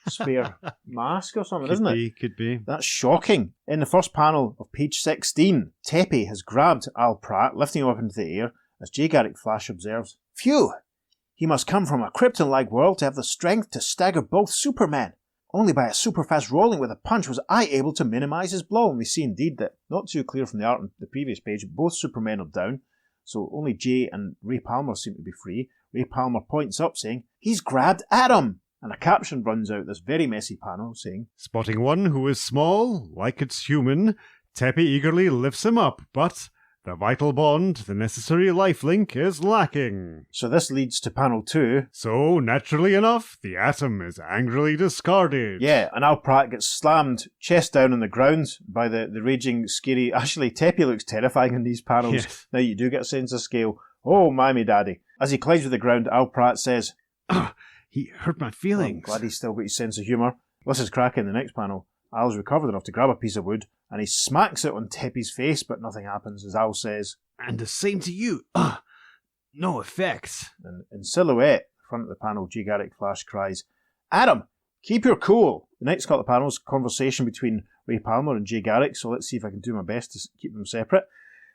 spare mask or something, isn't it? Could be. That's shocking. In the first panel of page 16, Teppy has grabbed Al Pratt, lifting him up into the air, as Jay Garrick Flash observes, Phew! He must come from a Krypton-like world to have the strength to stagger both Supermen. Only by a super-fast rolling with a punch was I able to minimise his blow. And we see indeed that, not too clear from the art on the previous page, both Supermen are down, so only Jay and Ray Palmer seem to be free. Ray Palmer points up saying, He's grabbed Adam! And a caption runs out this very messy panel saying, Spotting one who is small, like it's human, Teppy eagerly lifts him up, but the vital bond, the necessary life link, is lacking. So this leads to panel 2. So, naturally enough, the atom is angrily discarded. Yeah, and Al Pratt gets slammed chest down on the ground by the raging, scary... Actually, Teppy looks terrifying in these panels. Yes. Now you do get a sense of scale. Oh, mammy daddy. As he collides with the ground, Al Pratt says, He hurt my I'm feelings. glad he's still got his sense of humour. This is cracking in the next panel. Al's recovered enough to grab a piece of wood, and he smacks it on Teppy's face, but nothing happens, as Al says. And the same to you. No effect. And in silhouette, in front of the panel, Jay Garrick Flash cries, Adam, Keep your cool. The next couple of panels, conversation between Ray Palmer and Jay Garrick, so let's see if I can do my best to keep them separate.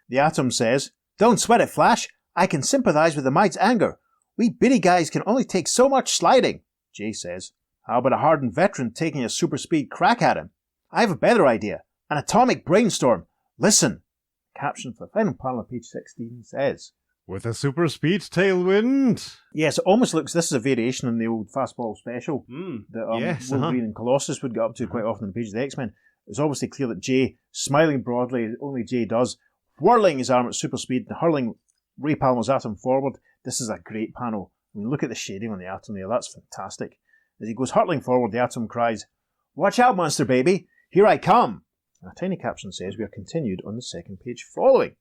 The Atom says, "Don't sweat it, Flash. I can sympathise with the Might's anger. We bitty guys can only take so much sliding." Jay says, "How about a hardened veteran taking a super speed crack at him? I have a better idea. An atomic brainstorm. Listen." Caption for the final panel of page 16 says, "With a super speed tailwind." Yes, it almost looks, this is a variation on the old Fastball special that yes, Wolverine and Colossus would get up to quite often on the page of the X-Men. It's obviously clear that Jay, smiling broadly, only Jay does, whirling his arm at super speed and hurling Ray Palmer's Atom forward. This is a great panel. I mean, look at the shading on the Atom there, that's fantastic. As he goes hurtling forward, the Atom cries, "Watch out, monster baby, here I come." And a tiny caption says we are continued on the second page following.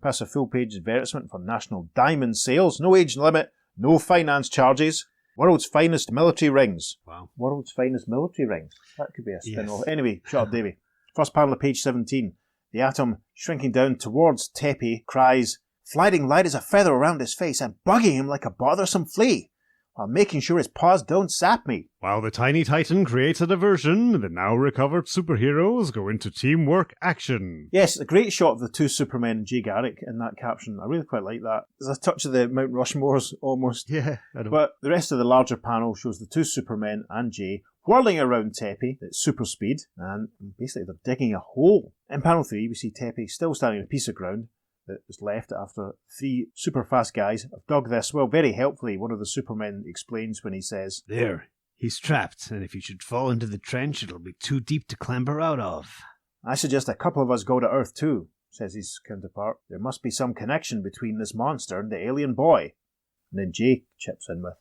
Pass a full-page advertisement for National Diamond Sales. No age limit, no finance charges. World's finest military rings. Wow. World's finest military rings. That could be a spin-off. Yes. Anyway, shut up, Davey. First panel of page 17. The Atom, shrinking down towards Teppy, cries, "Sliding light as a feather around his face and bugging him like a bothersome flea, while making sure his paws don't zap me." While the tiny titan creates a diversion, the now recovered superheroes go into teamwork action. Yes, a great shot of the two Supermen and Jay Garrick in that caption. I really quite like that. There's a touch of the Mount Rushmores almost. Yeah, I know. But the rest of the larger panel shows the two Supermen and Jay whirling around Teppy at super speed, and basically they're digging a hole. In panel 3, we see Teppy still standing on a piece of ground that was left after 3 super fast guys have dug this. Well, very helpfully, one of the Supermen explains when he says, "There, he's trapped, and if he should fall into the trench, it'll be too deep to clamber out of." "I suggest a couple of us go to Earth too," says his counterpart. "There must be some connection between this monster and the alien boy." And then Jay chips in with,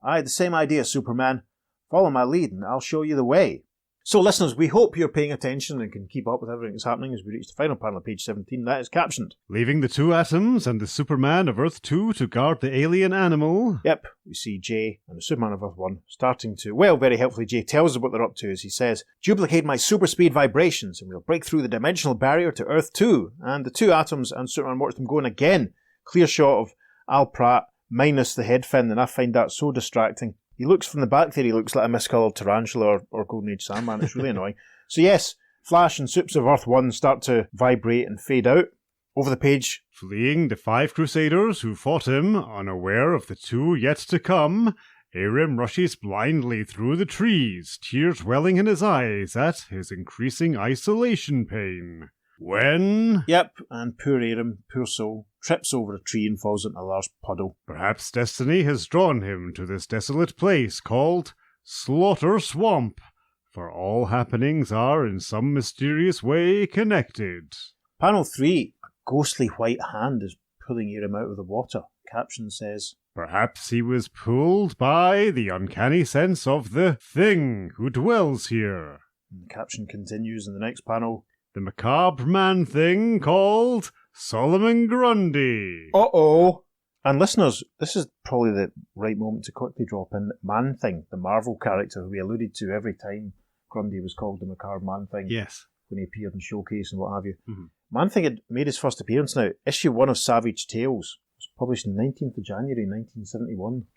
"I had the same idea, Superman. Follow my lead and I'll show you the way." So listeners, we hope you're paying attention and can keep up with everything that's happening as we reach the final panel of page 17. That is captioned. Leaving the two Atoms and the Superman of Earth 2 to guard the alien animal. Yep, we see Jay and the Superman of Earth 1 starting to, well, very helpfully, Jay tells us what they're up to as he says, "Duplicate my super speed vibrations and we'll break through the dimensional barrier to Earth 2. And the two Atoms and Superman watch them going again. Clear shot of Al Pratt minus the head fin, and I find that so distracting. He looks from the back there, he looks like a miscoloured tarantula or Golden Age Sandman. It's really annoying. So yes, Flash and Supes of Earth 1 start to vibrate and fade out. Over the page, fleeing the 5 Crusaders who fought him, unaware of the 2 yet to come, Aram rushes blindly through the trees, tears welling in his eyes at his increasing isolation pain. When... Yep, and poor Aram, poor soul, trips over a tree and falls into a large puddle. Perhaps destiny has drawn him to this desolate place called Slaughter Swamp, for all happenings are in some mysterious way connected. Panel 3, a ghostly white hand is pulling Aram out of the water. Caption says, "Perhaps he was pulled by the uncanny sense of the Thing who dwells here." And the caption continues in the next panel, "The macabre man-thing called Solomon Grundy." Uh-oh! And listeners, this is probably the right moment to quickly drop in Man-Thing, the Marvel character who we alluded to every time Grundy was called the macabre Man-Thing. Yes. When he appeared in Showcase and what have you. Mm-hmm. Man-Thing had made his first appearance now. Issue 1 of Savage Tales. It was published on 19th of January 1971.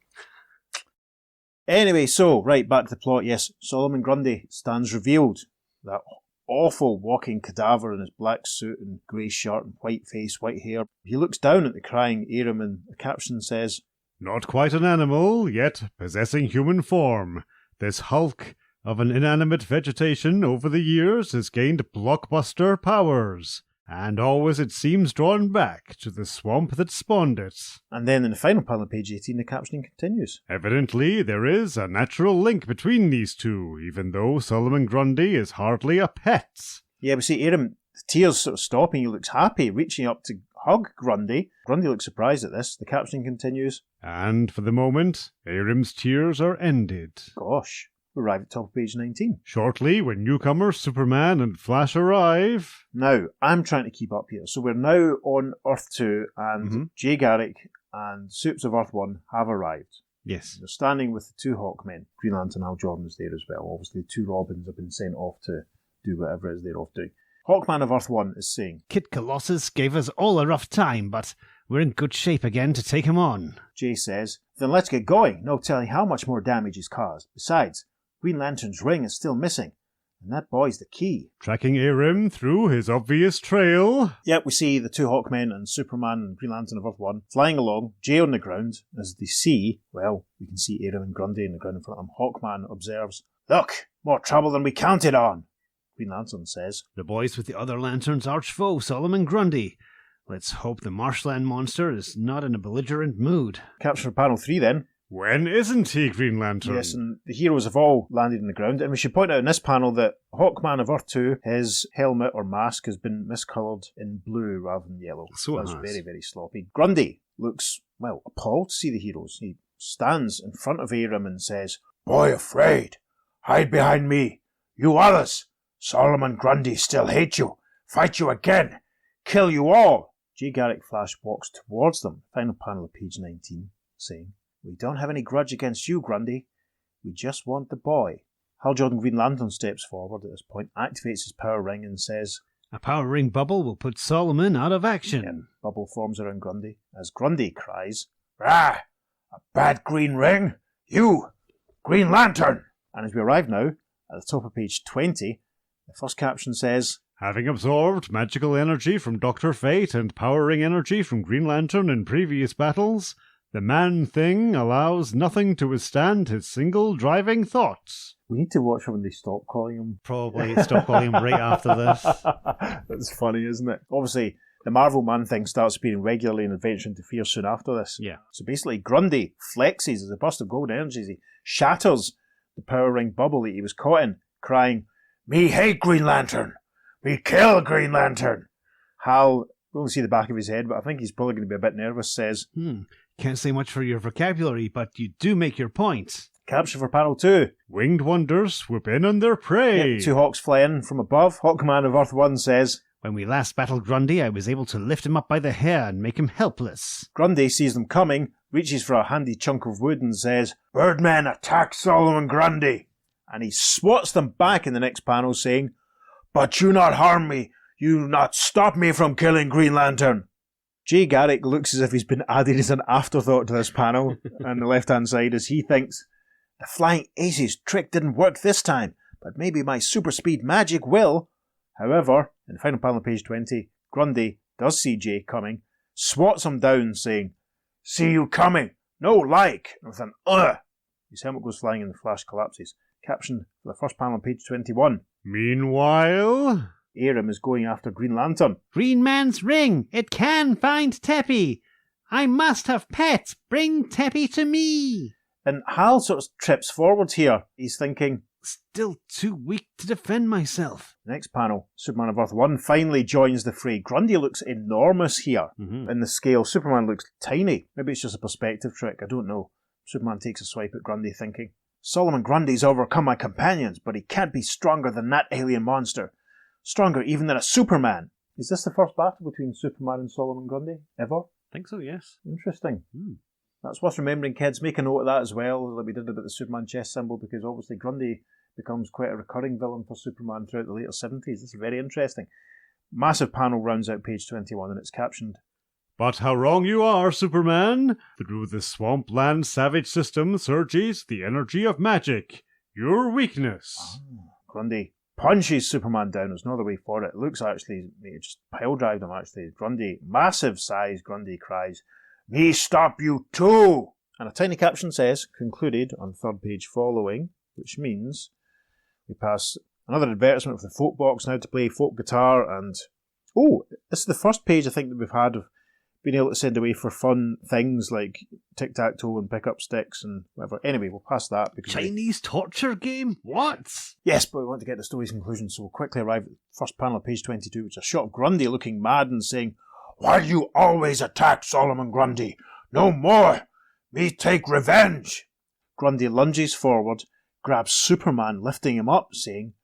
Anyway, so, right, back to the plot. Yes, Solomon Grundy stands revealed. That awful walking cadaver in his black suit and grey shirt and white face, white hair. He looks down at the crying Aram and the caption says, "Not quite an animal, yet possessing human form. This hulk of an inanimate vegetation over the years has gained blockbuster powers, and always it seems drawn back to the swamp that spawned it." And then in the final panel of page 18, the captioning continues. "Evidently, there is a natural link between these two, even though Solomon Grundy is hardly a pet." Yeah, we see Aram, the tears sort of stopping, he looks happy, reaching up to hug Grundy. Grundy looks surprised at this. The captioning continues. "And for the moment, Aram's tears are ended." Gosh. We arrive at top of page 19. Shortly, when newcomers Superman and Flash arrive... Now, I'm trying to keep up here. So we're now on Earth 2, and Jay Garrick and Supes of Earth 1 have arrived. Yes. They're standing with the two Hawkmen. Green Lantern Hal Jordan is there as well. Obviously, the two Robins have been sent off to do whatever it is they're off doing. Hawkman of Earth 1 is saying, "Kid Colossus gave us all a rough time, but we're in good shape again to take him on." Jay says, "Then let's get going. No telling how much more damage is caused. Besides, Green Lantern's ring is still missing, and that boy's the key. Tracking Aram through his obvious trail. Yep, we see the two Hawkmen and Superman and Green Lantern of Earth 1 flying along, Jay on the ground. As they see, well, we can see Aram and Grundy on the ground in front of them. Hawkman observes, "Look, more trouble than we counted on." Green Lantern says, "The boy's with the other Lantern's arch-foe, Solomon Grundy. Let's hope the marshland monster is not in a belligerent mood." Caption for panel 3 then. When isn't he, Green Lantern? Yes, and the heroes have all landed on the ground. And we should point out in this panel that Hawkman of Earth 2, his helmet or mask has been miscoloured in blue rather than yellow. So that's very, very sloppy. Grundy looks, well, appalled to see the heroes. He stands in front of Aram and says, "Boy afraid, hide behind me. You others, Solomon Grundy still hate you, fight you again, kill you all." Jay Garrick Flash walks towards them, final panel of page 19, saying, "We don't have any grudge against you, Grundy. We just want the boy." Hal Jordan Green Lantern steps forward at this point, activates his power ring and says, "A power ring bubble will put Solomon out of action." And bubble forms around Grundy, as Grundy cries, "Ah, a bad green ring? You, Green Lantern!" And as we arrive now, at the top of page 20, the first caption says, "Having absorbed magical energy from Dr. Fate and power ring energy from Green Lantern in previous battles, the Man-Thing allows nothing to withstand his single driving thoughts." We need to watch when they stop calling him. Probably stop calling him right after this. That's funny, isn't it? Obviously, the Marvel Man-Thing starts appearing regularly in Adventure into Fear soon after this. Yeah. So basically, Grundy flexes as a burst of gold energy as he shatters the power ring bubble that he was caught in, crying, "Me hate Green Lantern! Me kill Green Lantern!" Hal, we only see the back of his head, but I think he's probably going to be a bit nervous, says, Can't say much for your vocabulary, but you do make your point. Caption for panel 2. Winged wonders swoop in on their prey. Two hawks fly in from above. Hawkman of Earth 1 says, "When we last battled Grundy, I was able to lift him up by the hair and make him helpless." Grundy sees them coming, reaches for a handy chunk of wood and says, "Birdmen, attack Solomon Grundy!" And he swats them back in the next panel saying, "But you not harm me, you not stop me from killing Green Lantern." Jay Garrick looks as if he's been added as an afterthought to this panel on the left-hand side as he thinks, "The Flying Aces trick didn't work this time, but maybe my super speed magic will." However, in the final panel of page 20, Grundy does see Jay coming, swats him down saying, "See you coming, no like," and with an his helmet goes flying and the Flash collapses. Caption for the first panel on page 21. Meanwhile, Aram is going after Green Lantern. "Green Man's ring! It can find Teppy! I must have pets! Bring Teppy to me!" And Hal sort of trips forward here. He's thinking, "Still too weak to defend myself." Next panel, Superman of Earth 1 finally joins the fray. Grundy looks enormous here in the scale. Superman looks tiny. Maybe it's just a perspective trick, I don't know. Superman takes a swipe at Grundy thinking, "Solomon Grundy's overcome my companions, but he can't be stronger than that alien monster. Stronger even than a Superman." Is this the first battle between Superman and Solomon Grundy ever? I think so, yes. Interesting. That's worth remembering, kids. Make a note of that as well, like we did about the Superman chess symbol, because obviously Grundy becomes quite a recurring villain for Superman throughout the later 70s. This is very interesting. Massive panel rounds out page 21, and it's captioned, "But how wrong you are, Superman! Through the swampland savage system surges the energy of magic. Your weakness." Grundy punches Superman down. There's no other way for it. It looks actually, it just pile drived him actually. Grundy, massive size, Grundy cries, "Me stop you too!" And a tiny caption says, "Concluded" on third page following, which means we pass another advertisement for the folk box now to play folk guitar. And this is the first page I think that we've had of being able to send away for fun things like tic-tac-toe and pick-up sticks and whatever. Anyway, we'll pass that. Because Chinese torture game? What? Yes, but we want to get the story's conclusion, so we'll quickly arrive at the first panel of page 22, which is a shot of Grundy looking mad and saying, "Why do you always attack Solomon Grundy? No more! Me take revenge!" Grundy lunges forward, grabs Superman, lifting him up, saying,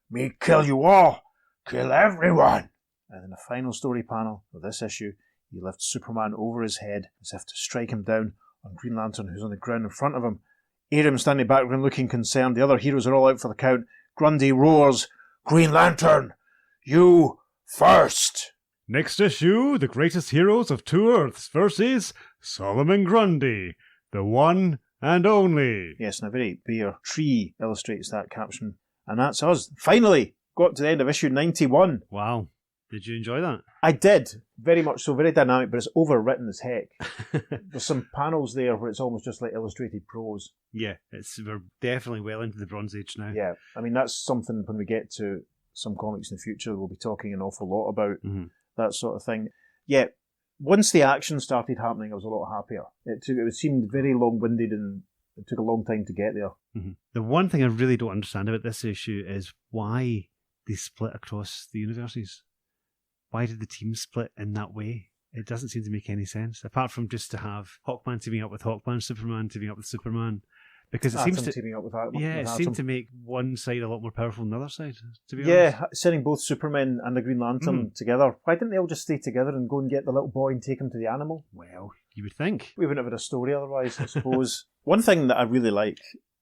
"Me kill you all! Kill everyone!" And in the final story panel of this issue, he lifts Superman over his head as if to strike him down on Green Lantern, who's on the ground in front of him. Aram standing background looking concerned. The other heroes are all out for the count. Grundy roars, "Green Lantern, you first!" Next issue, the greatest heroes of two Earths versus Solomon Grundy, the one and only. Yes, and a very bare tree illustrates that caption. And that's us. Finally, got to the end of issue 91. Wow. Did you enjoy that? I did. Very much so. Very dynamic, but it's overwritten as heck. There's some panels there where it's almost just like illustrated prose. Yeah, we're definitely well into the Bronze Age now. Yeah, I mean, that's something when we get to some comics in the future, we'll be talking an awful lot about that sort of thing. Yeah, once the action started happening, I was a lot happier. It seemed very long-winded and it took a long time to get there. Mm-hmm. The one thing I really don't understand about this issue is why they split across the universes. Why did the team split in that way? It doesn't seem to make any sense, apart from just to have Hawkman teaming up with Hawkman, Superman teaming up with Superman. Because it seems to teaming up with Atom. Yeah, it seemed to make one side a lot more powerful than the other side, to be honest. Yeah, sending both Superman and the Green Lantern together. Why didn't they all just stay together and go and get the little boy and take him to the animal? Well, you would think. We wouldn't have had a story otherwise, I suppose. One thing that I really like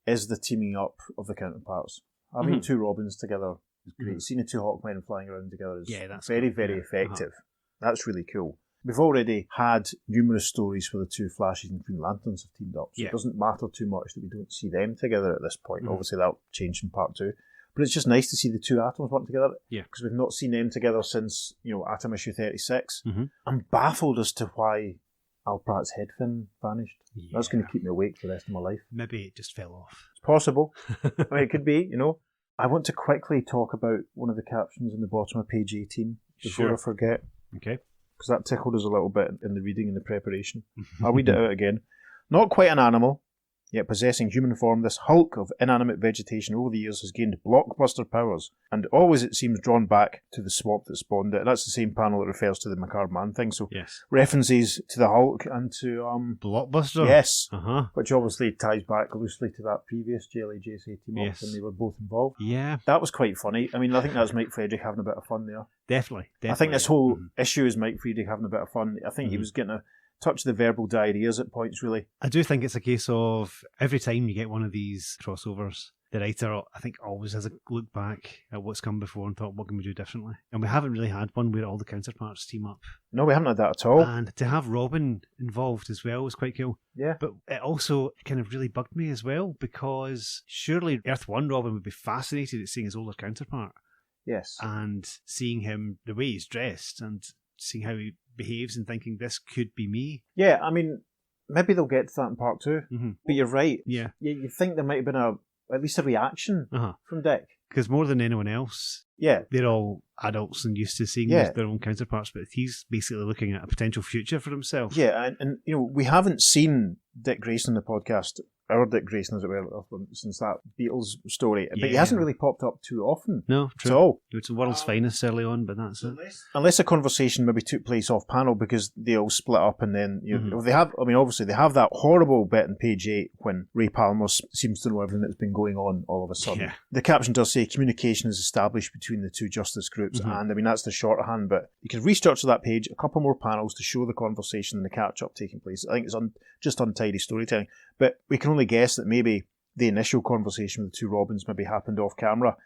is the teaming up of the counterparts. Having two Robins together is great. Seeing the two Hawkmen flying around together is very, very effective. That's really cool. We've already had numerous stories where the two Flashes and Green Lanterns have teamed up, so it doesn't matter too much that we don't see them together at this point. Obviously, that'll change in part 2. But it's just nice to see the two Atoms work together, because we've not seen them together since, Atom issue 36. I'm baffled as to why Al Pratt's head fin vanished. Yeah. That's going to keep me awake for the rest of my life. Maybe it just fell off. It's possible. I mean, it could be, I want to quickly talk about one of the captions in the bottom of page 18 before I forget. Okay. Because that tickled us a little bit in the reading and the preparation. I'll read it out again. Not quite an animal, yet possessing human form, this hulk of inanimate vegetation over the years has gained blockbuster powers, and always it seems drawn back to the swamp that spawned it. And that's the same panel that refers to the Macabre Man thing, so references to the Hulk and to... Blockbuster? Yes, which obviously ties back loosely to that previous JLA-JSA team-up when they were both involved. Yeah. That was quite funny. I mean, I think that's Mike Friedrich having a bit of fun there. Definitely. I think this whole issue is Mike Friedrich having a bit of fun. I think he was getting a touch the verbal diarrheas at points, really. I do think it's a case of every time you get one of these crossovers, the writer, I think, always has a look back at what's come before and thought, what can we do differently? And we haven't really had one where all the counterparts team up. No, we haven't had that at all. And to have Robin involved as well was quite cool. Yeah. But it also kind of really bugged me as well, because surely Earth 1 Robin would be fascinated at seeing his older counterpart. Yes. And seeing him, the way he's dressed, and seeing how he behaves and thinking this could be me. Yeah, I mean, maybe they'll get to that in part 2. But you're right. Yeah. You think there might have been at least a reaction from Dick. Because more than anyone else, they're all adults and used to seeing their own counterparts, but he's basically looking at a potential future for himself. Yeah, and we haven't seen Dick Grayson in the podcast, our Dick Grayson as it were, since that Beatles story, but he hasn't really popped up too often. No, true. At all. It's the world's finest early on, but that's it. Unless a conversation maybe took place off panel because they all split up, and then they have. I mean, obviously they have that horrible bit in page 8 when Ray Palmer seems to know everything that's been going on all of a sudden. Yeah. The caption does say communication is established between the two justice groups, and I mean that's the shorthand. But you can restructure that page a couple more panels to show the conversation and the catch up taking place. I think it's just untidy storytelling, but we can only guess that maybe the initial conversation with the two Robins maybe happened off camera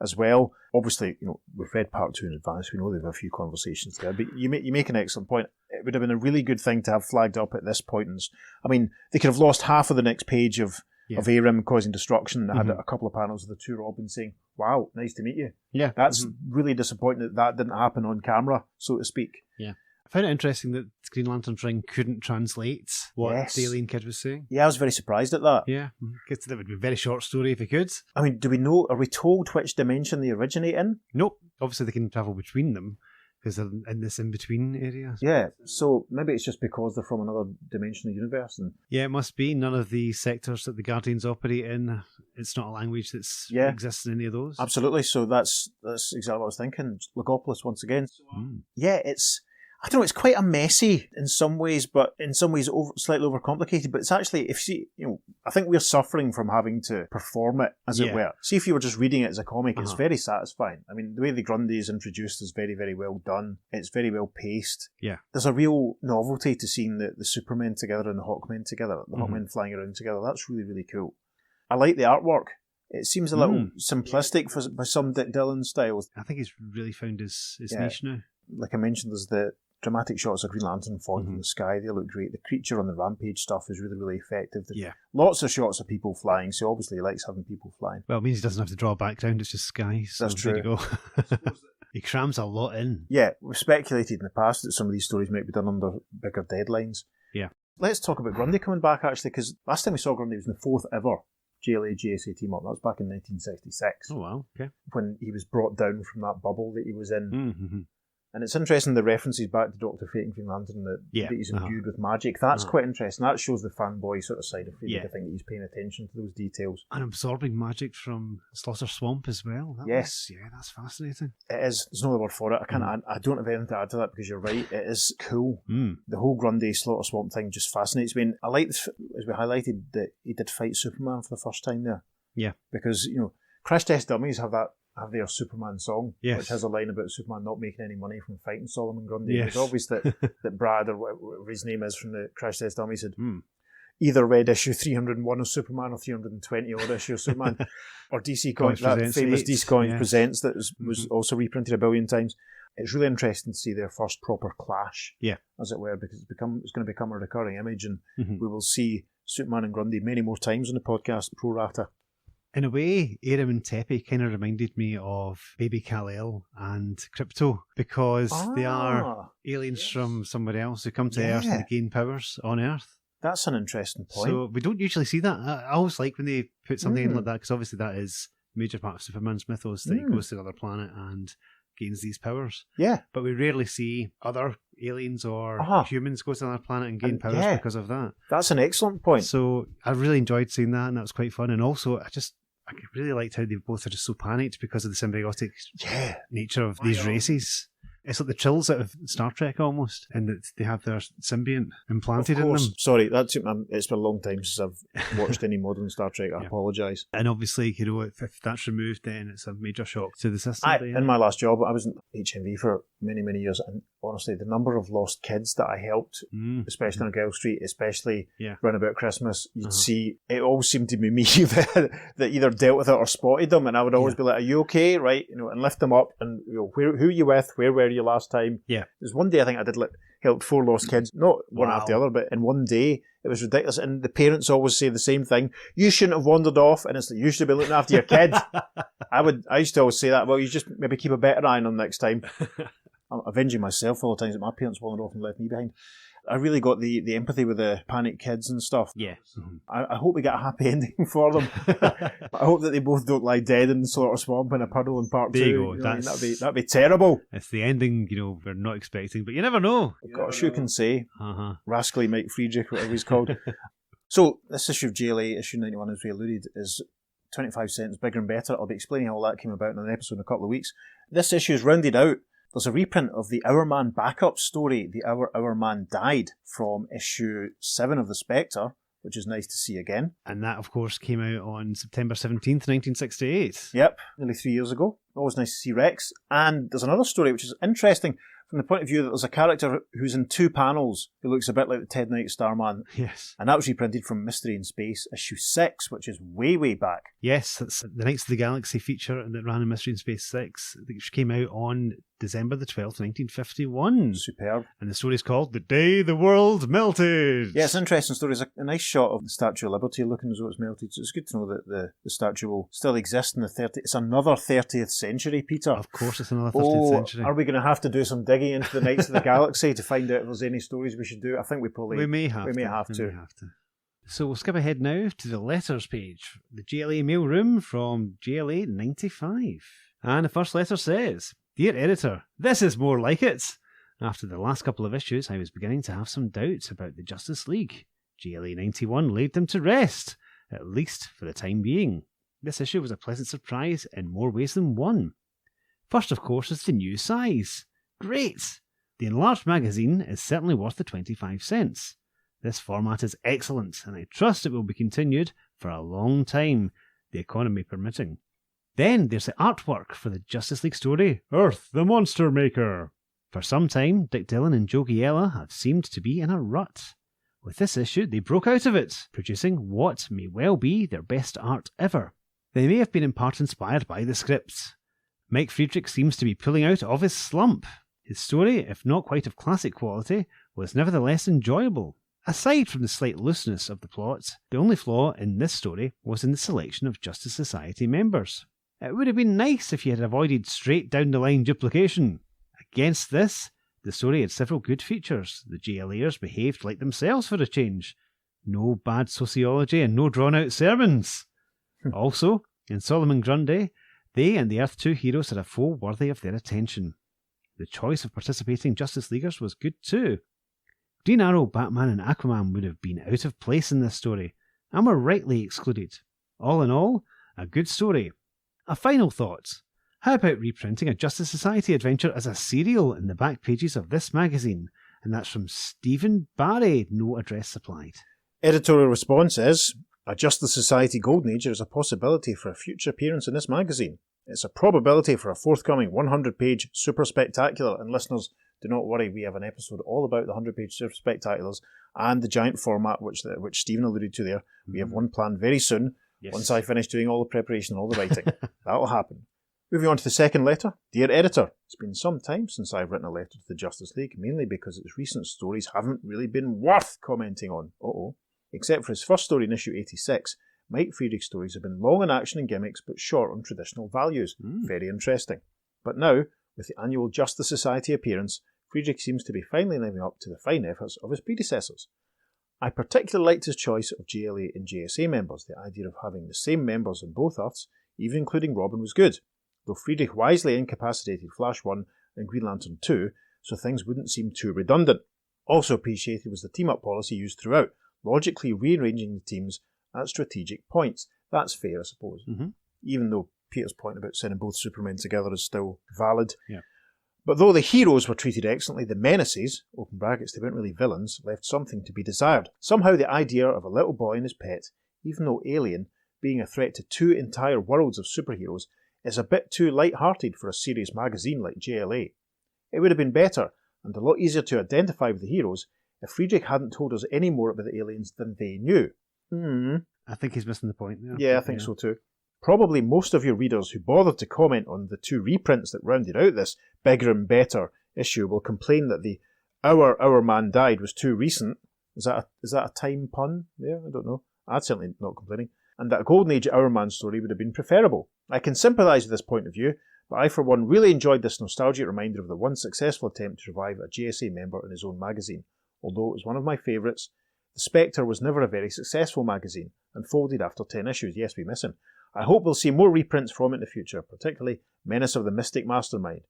as well. Obviously, we've read part 2 in advance. We know they've had a few conversations there. But you make an excellent point. It would have been a really good thing to have flagged up at this point. And, I mean, they could have lost half of the next page of Arim causing destruction and had a couple of panels of the two Robins saying, wow, nice to meet you. Yeah. That's really disappointing that didn't happen on camera, so to speak. Yeah. I found it interesting that Green Lantern's ring couldn't translate what the alien kid was saying. Yeah, I was very surprised at that. Yeah, because that would be a very short story if he could. I mean, are we told which dimension they originate in? Nope. Obviously, they can travel between them because they're in this in-between area. Yeah, so maybe it's just because they're from another dimension of the universe. Yeah, it must be. None of the sectors that the Guardians operate in, it's not a language that exists in any of those. Absolutely. So that's exactly what I was thinking. Logopolis once again. Yeah, I don't know, it's quite a messy in some ways, but in some ways slightly overcomplicated. But it's actually, I think we're suffering from having to perform it, as it were. See, if you were just reading it as a comic, it's very satisfying. I mean, the way the Grundy is introduced is very, very well done. It's very well paced. Yeah. There's a real novelty to seeing the Supermen together and the Hawkmen together, the Hawkmen flying around together. That's really, really cool. I like the artwork. It seems a little simplistic for some Dick Dillon styles. I think he's really found his niche now. Like I mentioned, there's the dramatic shots of Green Lantern falling from the sky. They look great. The creature on the Rampage stuff is really, really effective. Lots of shots of people flying, so obviously he likes having people flying. Well, it means he doesn't have to draw a background, it's just sky. So that's true. There you go. He crams a lot in. Yeah, we've speculated in the past that some of these stories might be done under bigger deadlines. Yeah. Let's talk about Grundy coming back, actually, because last time we saw Grundy was in the 4th ever JLA GSA team-up. That was back in 1966. Oh, wow. Okay. When he was brought down from that bubble that he was in. Mm-hmm. And it's interesting, the references back to Dr. Fate and Green Lantern, that he's imbued with magic. That's quite interesting. That shows the fanboy sort of side of Fate. I think that he's paying attention to those details. And absorbing magic from Slaughter Swamp as well. That's fascinating. It is. There's no other word for it. I don't have anything to add to that because you're right. It is cool. The whole Grundy Slaughter Swamp thing just fascinates me. And I like, as we highlighted, that he did fight Superman for the first time there. Yeah. Because, Crash Test Dummies have their Superman song, which has a line about Superman not making any money from fighting Solomon Grundy. It's obvious that Brad, or whatever his name is from the Crash Test Dummies, had either read issue 301 of Superman or 320 odd issue of Superman, or DC Comics, that famous DC Comics Presents that was also reprinted a billion times. It's really interesting to see their first proper clash, as it were, because it's going to become a recurring image, and we will see Superman and Grundy many more times on the podcast, pro rata. In a way, Aram and Tepe kind of reminded me of Baby Kal-El and Crypto, because they are aliens from somewhere else who come to Earth and gain powers on Earth. That's an interesting point. So we don't usually see that. I always like when they put something in like that, because obviously that is a major part of Superman's mythos, that he goes to another planet and gains these powers. Yeah. But we rarely see other aliens or humans go to another planet and gain powers because of that. That's an excellent point. So I really enjoyed seeing that, and that was quite fun. And also, I really liked how they both are just so panicked because of the symbiotic nature of these races. It's like the Trills out of Star Trek almost, and that they have their symbiont implanted in them. Sorry, it's been a long time since I've watched any modern Star Trek. I apologise. And obviously, if that's removed, then it's a major shock to the system. In my last job, I was in HMV for many, many years, and honestly, the number of lost kids that I helped, especially on Girl Street, especially round about Christmas, you'd see, it all seemed to be me that either dealt with it or spotted them, and I would always be like, "Are you okay?" Right, and lift them up, and who are you with? Where were you last time? There's one day I think I did helped 4 lost kids, not one after the other, but in one day. It was ridiculous, and the parents always say the same thing: you shouldn't have wandered off, and it's like, you should be looking after your kid. I used to always say that. Well, you just maybe keep a better eye on them next time. I'm avenging myself for all the times that my parents wandered off and left me behind. I really got the empathy with the panicked kids and stuff. Yeah. I hope we get a happy ending for them. I hope that they both don't lie dead in the Slaughter Swamp in a puddle in part 2. There you go. That'd be terrible. It's the ending, we're not expecting, but you never know. Gosh, who can say? Rascally Mike Friedrich, whatever he's called. So, this issue of JLA, issue 91, as we alluded, is 25 cents bigger and better. I'll be explaining how all that came about in an episode in a couple of weeks. This issue is rounded out. There's a reprint of the Our Man backup story, The Our Man Died, from issue 7 of The Spectre, which is nice to see again. And that, of course, came out on September 17th, 1968. Yep, nearly 3 years ago. Always nice to see Rex. And there's another story which is interesting from the point of view that there's a character who's in 2 panels who looks a bit like the Ted Knight Starman. Yes. And that was reprinted from Mystery in Space, issue 6, which is way, way back. Yes, that's the Knights of the Galaxy feature that ran in Mystery in Space 6, which came out on December the 12th, 1951. Superb. And the story's called The Day the World Melted. Yeah, it's an interesting story. It's a nice shot of the Statue of Liberty looking as though it's melted. So it's good to know that the statue will still exist in the 30th. It's another 30th century, Peter. Of course it's another 30th century. Are we going to have to do some digging into the Knights of the Galaxy to find out if there's any stories we should do? I think we may have to. So we'll skip ahead now to the letters page, the JLA mail room from JLA 95. And the first letter says, Dear Editor, this is more like it. After the last couple of issues, I was beginning to have some doubts about the Justice League. JLA 91 laid them to rest, at least for the time being. This issue was a pleasant surprise in more ways than one. First, of course, is the new size. Great! The enlarged magazine is certainly worth the 25 cents. This format is excellent, and I trust it will be continued for a long time, the economy permitting. Then there's the artwork for the Justice League story, Earth, the Monster Maker. For some time, Dick Dillon and Joe Giella have seemed to be in a rut. With this issue, they broke out of it, producing what may well be their best art ever. They may have been in part inspired by the script. Mike Friedrich seems to be pulling out of his slump. His story, if not quite of classic quality, was nevertheless enjoyable. Aside from the slight looseness of the plot, the only flaw in this story was in the selection of Justice Society members. It would have been nice if you had avoided straight-down-the-line duplication. Against this, the story had several good features. The JLAers behaved like themselves for a change. No bad sociology and no drawn-out sermons. Also, in Solomon Grundy, they and the Earth 2 heroes had a foe worthy of their attention. The choice of participating Justice Leaguers was good too. Green Arrow, Batman and Aquaman would have been out of place in this story, and were rightly excluded. All in all, a good story. A final thought. How about reprinting a Justice Society adventure as a serial in the back pages of this magazine? And that's from Stephen Barry, no address supplied. Editorial response is, a Justice Society Golden Age is a possibility for a future appearance in this magazine. It's a probability for a forthcoming 100-page super spectacular, and listeners, do not worry, we have an episode all about the 100-page super spectaculars and the giant format which Stephen alluded to there. We have one planned very soon, once I finish doing all the preparation and all the writing. That'll happen. Moving on to the second letter. Dear Editor, it's been some time since I've written a letter to the Justice League, mainly because its recent stories haven't really been worth commenting on. Except for his first story in issue 86, Mike Friedrich's stories have been long on action and gimmicks, but short on traditional values. Very interesting. But now, with the annual Justice Society appearance, Friedrich seems to be finally living up to the fine efforts of his predecessors. I particularly liked his choice of JLA and JSA members. The idea of having the same members on both Earths, even including Robin, was good, though Friedrich wisely incapacitated Flash 1 and Green Lantern 2, so things wouldn't seem too redundant. Also appreciated was the team-up policy used throughout, logically rearranging the teams at strategic points. That's fair, I suppose. Even though Peter's point about sending both Supermen together is still valid. Yeah. But though the heroes were treated excellently, the menaces, open brackets, they weren't really villains, left something to be desired. Somehow the idea of a little boy and his pet, even though alien, being a threat to two entire worlds of superheroes is a bit too light-hearted for a serious magazine like JLA. It would have been better, and a lot easier to identify with the heroes, if Friedrich hadn't told us any more about the aliens than they knew. I think he's missing the point. Yeah, I think so too. Probably most of your readers who bothered to comment on the two reprints that rounded out this bigger and better issue will complain that the Our Man Died was too recent. Is that a time pun there? I don't know. I'd certainly not complaining. And that a Golden Age Our Man story would have been preferable. I can sympathise with this point of view, but I for one really enjoyed this nostalgic reminder of the one successful attempt to revive a JSA member in his own magazine. Although it was one of my favourites, The Spectre was never a very successful magazine and folded after 10 issues. Yes, we miss him. I hope we'll see more reprints from it in the future, particularly Menace of the Mystic Mastermind.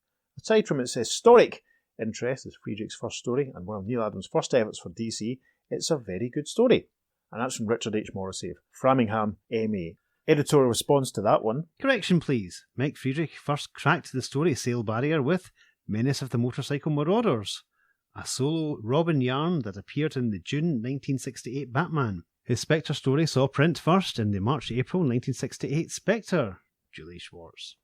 Aside from its historic interest as Friedrich's first story and one of Neil Adams' first efforts for DC, it's a very good story. And that's from Richard H. Morrissey of Framingham, MA. Editorial response to that one. Correction, please. Mike Friedrich first cracked the story sale barrier with Menace of the Motorcycle Marauders, a solo Robin yarn that appeared in the June 1968 Batman. His Spectre story saw print first in the March-April 1968 Spectre, Julie Schwartz.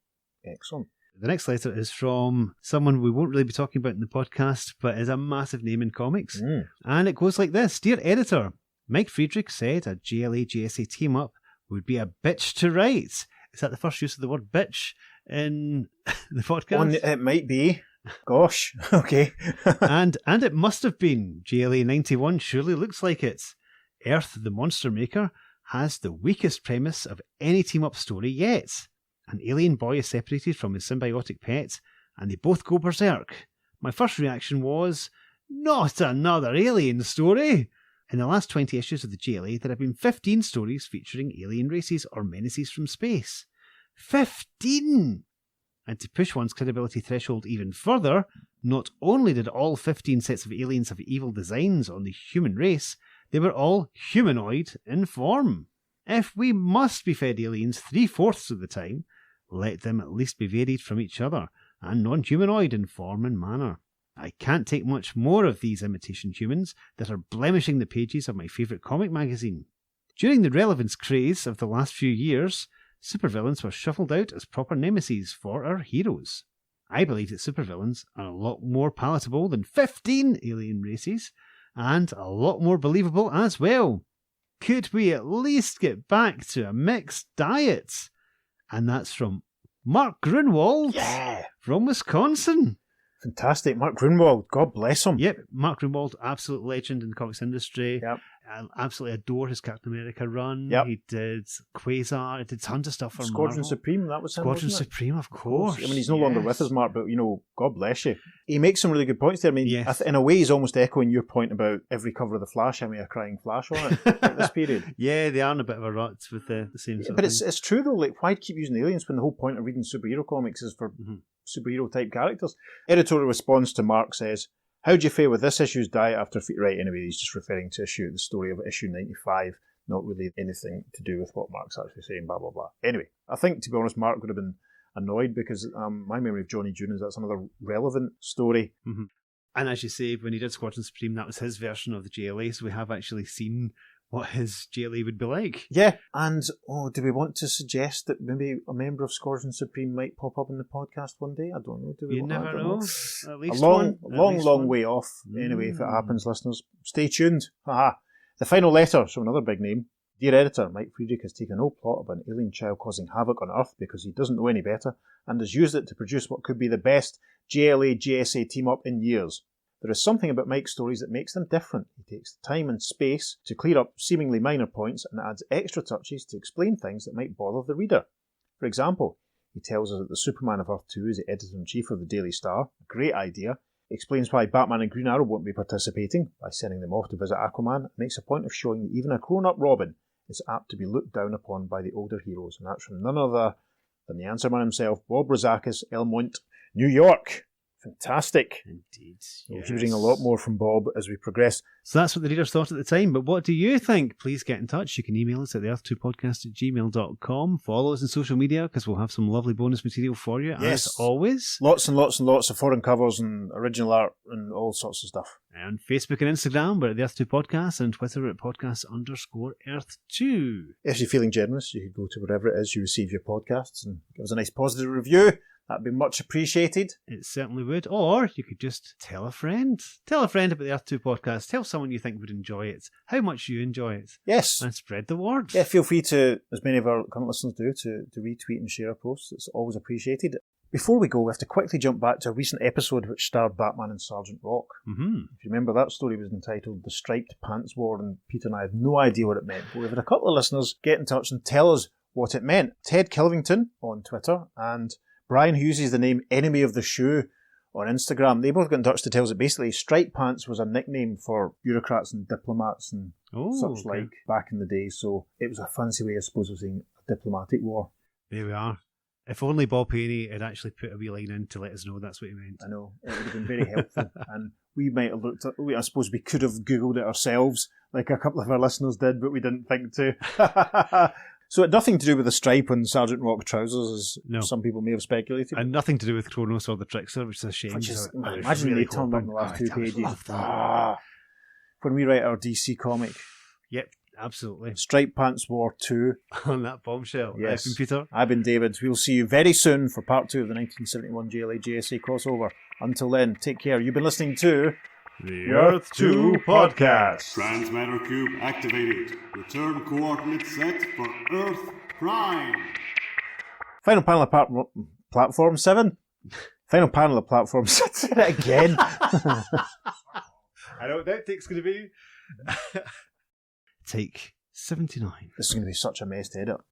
Excellent. The next letter is from someone we won't really be talking about in the podcast, but is a massive name in comics. And it goes like this. Dear Editor, Mike Friedrich said a JLA-JSA team-up would be a bitch to write. Is that the first use of the word bitch in the podcast? It might be. Gosh, okay. and it must have been. JLA 91 surely looks like it. Earth, the Monster Maker, has the weakest premise of any team-up story yet. An alien boy is separated from his symbiotic pet, and they both go berserk. My first reaction was, not another alien story! In the last 20 issues of the JLA, there have been 15 stories featuring alien races or menaces from space. 15! And to push one's credibility threshold even further, not only did all 15 sets of aliens have evil designs on the human race, they were all humanoid in form. If we must be fed aliens 3/4 of the time, let them at least be varied from each other and non-humanoid in form and manner. I can't take much more of these imitation humans that are blemishing the pages of my favourite comic magazine. During the relevance craze of the last few years, supervillains were shuffled out as proper nemesis for our heroes. I believe that supervillains are a lot more palatable than 15 alien races, and a lot more believable as well. Could we at least get back to a mixed diet? And that's from Mark Grunwald from Wisconsin. Fantastic. Mark Grunwald, God bless him. Yep, Mark Grunwald, absolute legend in the comics industry. Yep. I absolutely adore his Captain America run. Yep. He did Quasar, he did tons of stuff for Squadron Marvel. Supreme, that was him, Squadron wasn't it? Supreme, of course. I mean, he's no longer with us, Mark, but, God bless you. He makes some really good points there. I mean, yes. in a way, he's almost echoing your point about every cover of The Flash having a crying Flash on it at this period. Yeah, they are in a bit of a rut with the same sort But of thing. it's true, though. Like, why keep using aliens when the whole point of reading superhero comics is for superhero-type characters? Editorial response to Mark says, how do you fare with this issue's diet after... Right, anyway, he's just referring to the story of issue 95, not really anything to do with what Mark's actually saying, blah, blah, blah. Anyway, I think, to be honest, Mark would have been annoyed because my memory of Johnny June is that's another relevant story. Mm-hmm. And as you say, when he did Squadron Supreme, that was his version of the JLA, so we have actually seen what his JLA would be like. Yeah, and do we want to suggest that maybe a member of Squadron Supreme might pop up in the podcast one day? I don't know. Do we? You never know. At least a long way off. Anyway, if it happens, listeners, stay tuned. Haha. The final letter from another big name. Dear editor, Mike Friedrich has taken no plot of an alien child causing havoc on Earth because he doesn't know any better, and has used it to produce what could be the best JLA-JSA team-up in years. There is something about Mike's stories that makes them different. He takes the time and space to clear up seemingly minor points and adds extra touches to explain things that might bother the reader. For example, he tells us that the Superman of Earth 2 is the editor-in-chief of the Daily Star. A great idea. He explains why Batman and Green Arrow won't be participating by sending them off to visit Aquaman, and makes a point of showing that even a grown-up Robin is apt to be looked down upon by the older heroes, and that's from none other than the Answer Man himself, Bob Rozakis, Elmont, New York. Fantastic. Indeed. We'll be hearing a lot more from Bob as we progress. So that's what the readers thought at the time, but what do you think? Please get in touch. You can email us at theearth2podcast@gmail.com. Follow us on social media because we'll have some lovely bonus material for you, as always. Lots and lots and lots of foreign covers and original art and all sorts of stuff. On Facebook and Instagram, we're at the Earth 2 Podcast, and Twitter at podcast_Earth2. If you're feeling generous, you could go to wherever it is you receive your podcasts and give us a nice positive review. That'd be much appreciated. It certainly would. Or you could just tell a friend. Tell a friend about the Earth 2 Podcast. Tell someone you think would enjoy it. How much you enjoy it. Yes. And spread the word. Yeah, feel free to, as many of our current listeners do, to retweet and share our posts. It's always appreciated. Before we go, we have to quickly jump back to a recent episode which starred Batman and Sergeant Rock. Mm-hmm. If you remember, that story was entitled The Striped Pants War, and Peter and I had no idea what it meant. But we've had a couple of listeners get in touch and tell us what it meant. Ted Kilvington on Twitter and Brian, who uses the name Enemy of the Shoe on Instagram, they both got in touch to tell us that basically striped pants was a nickname for bureaucrats and diplomats and such like back in the day. So it was a fancy way, I suppose, of saying a diplomatic war. There we are. If only Bob Payne had actually put a wee line in to let us know that's what he meant. I know. It would have been very helpful. And we might have looked at, I suppose we could have Googled it ourselves, like a couple of our listeners did, but we didn't think to. So it had nothing to do with the stripe on Sergeant Rock trousers, as some people may have speculated. And nothing to do with Kronos or the Trickster, which is a shame. Imagine they turned up in the last 2 pages. When we write our DC comic. Yep, absolutely. Striped Pants War 2. On that bombshell. Yes. I've been Peter. I've been David. We'll see you very soon for part 2 of the 1971 JLA-JSA crossover. Until then, take care. You've been listening to... The Earth 2 Podcast. Transmatter cube activated. Return coordinates set for Earth Prime. Final panel of Platform 7. Final panel of Platform 7. Say that again. I know what that take's going to be. Take 79. This is going to be such a mess to edit.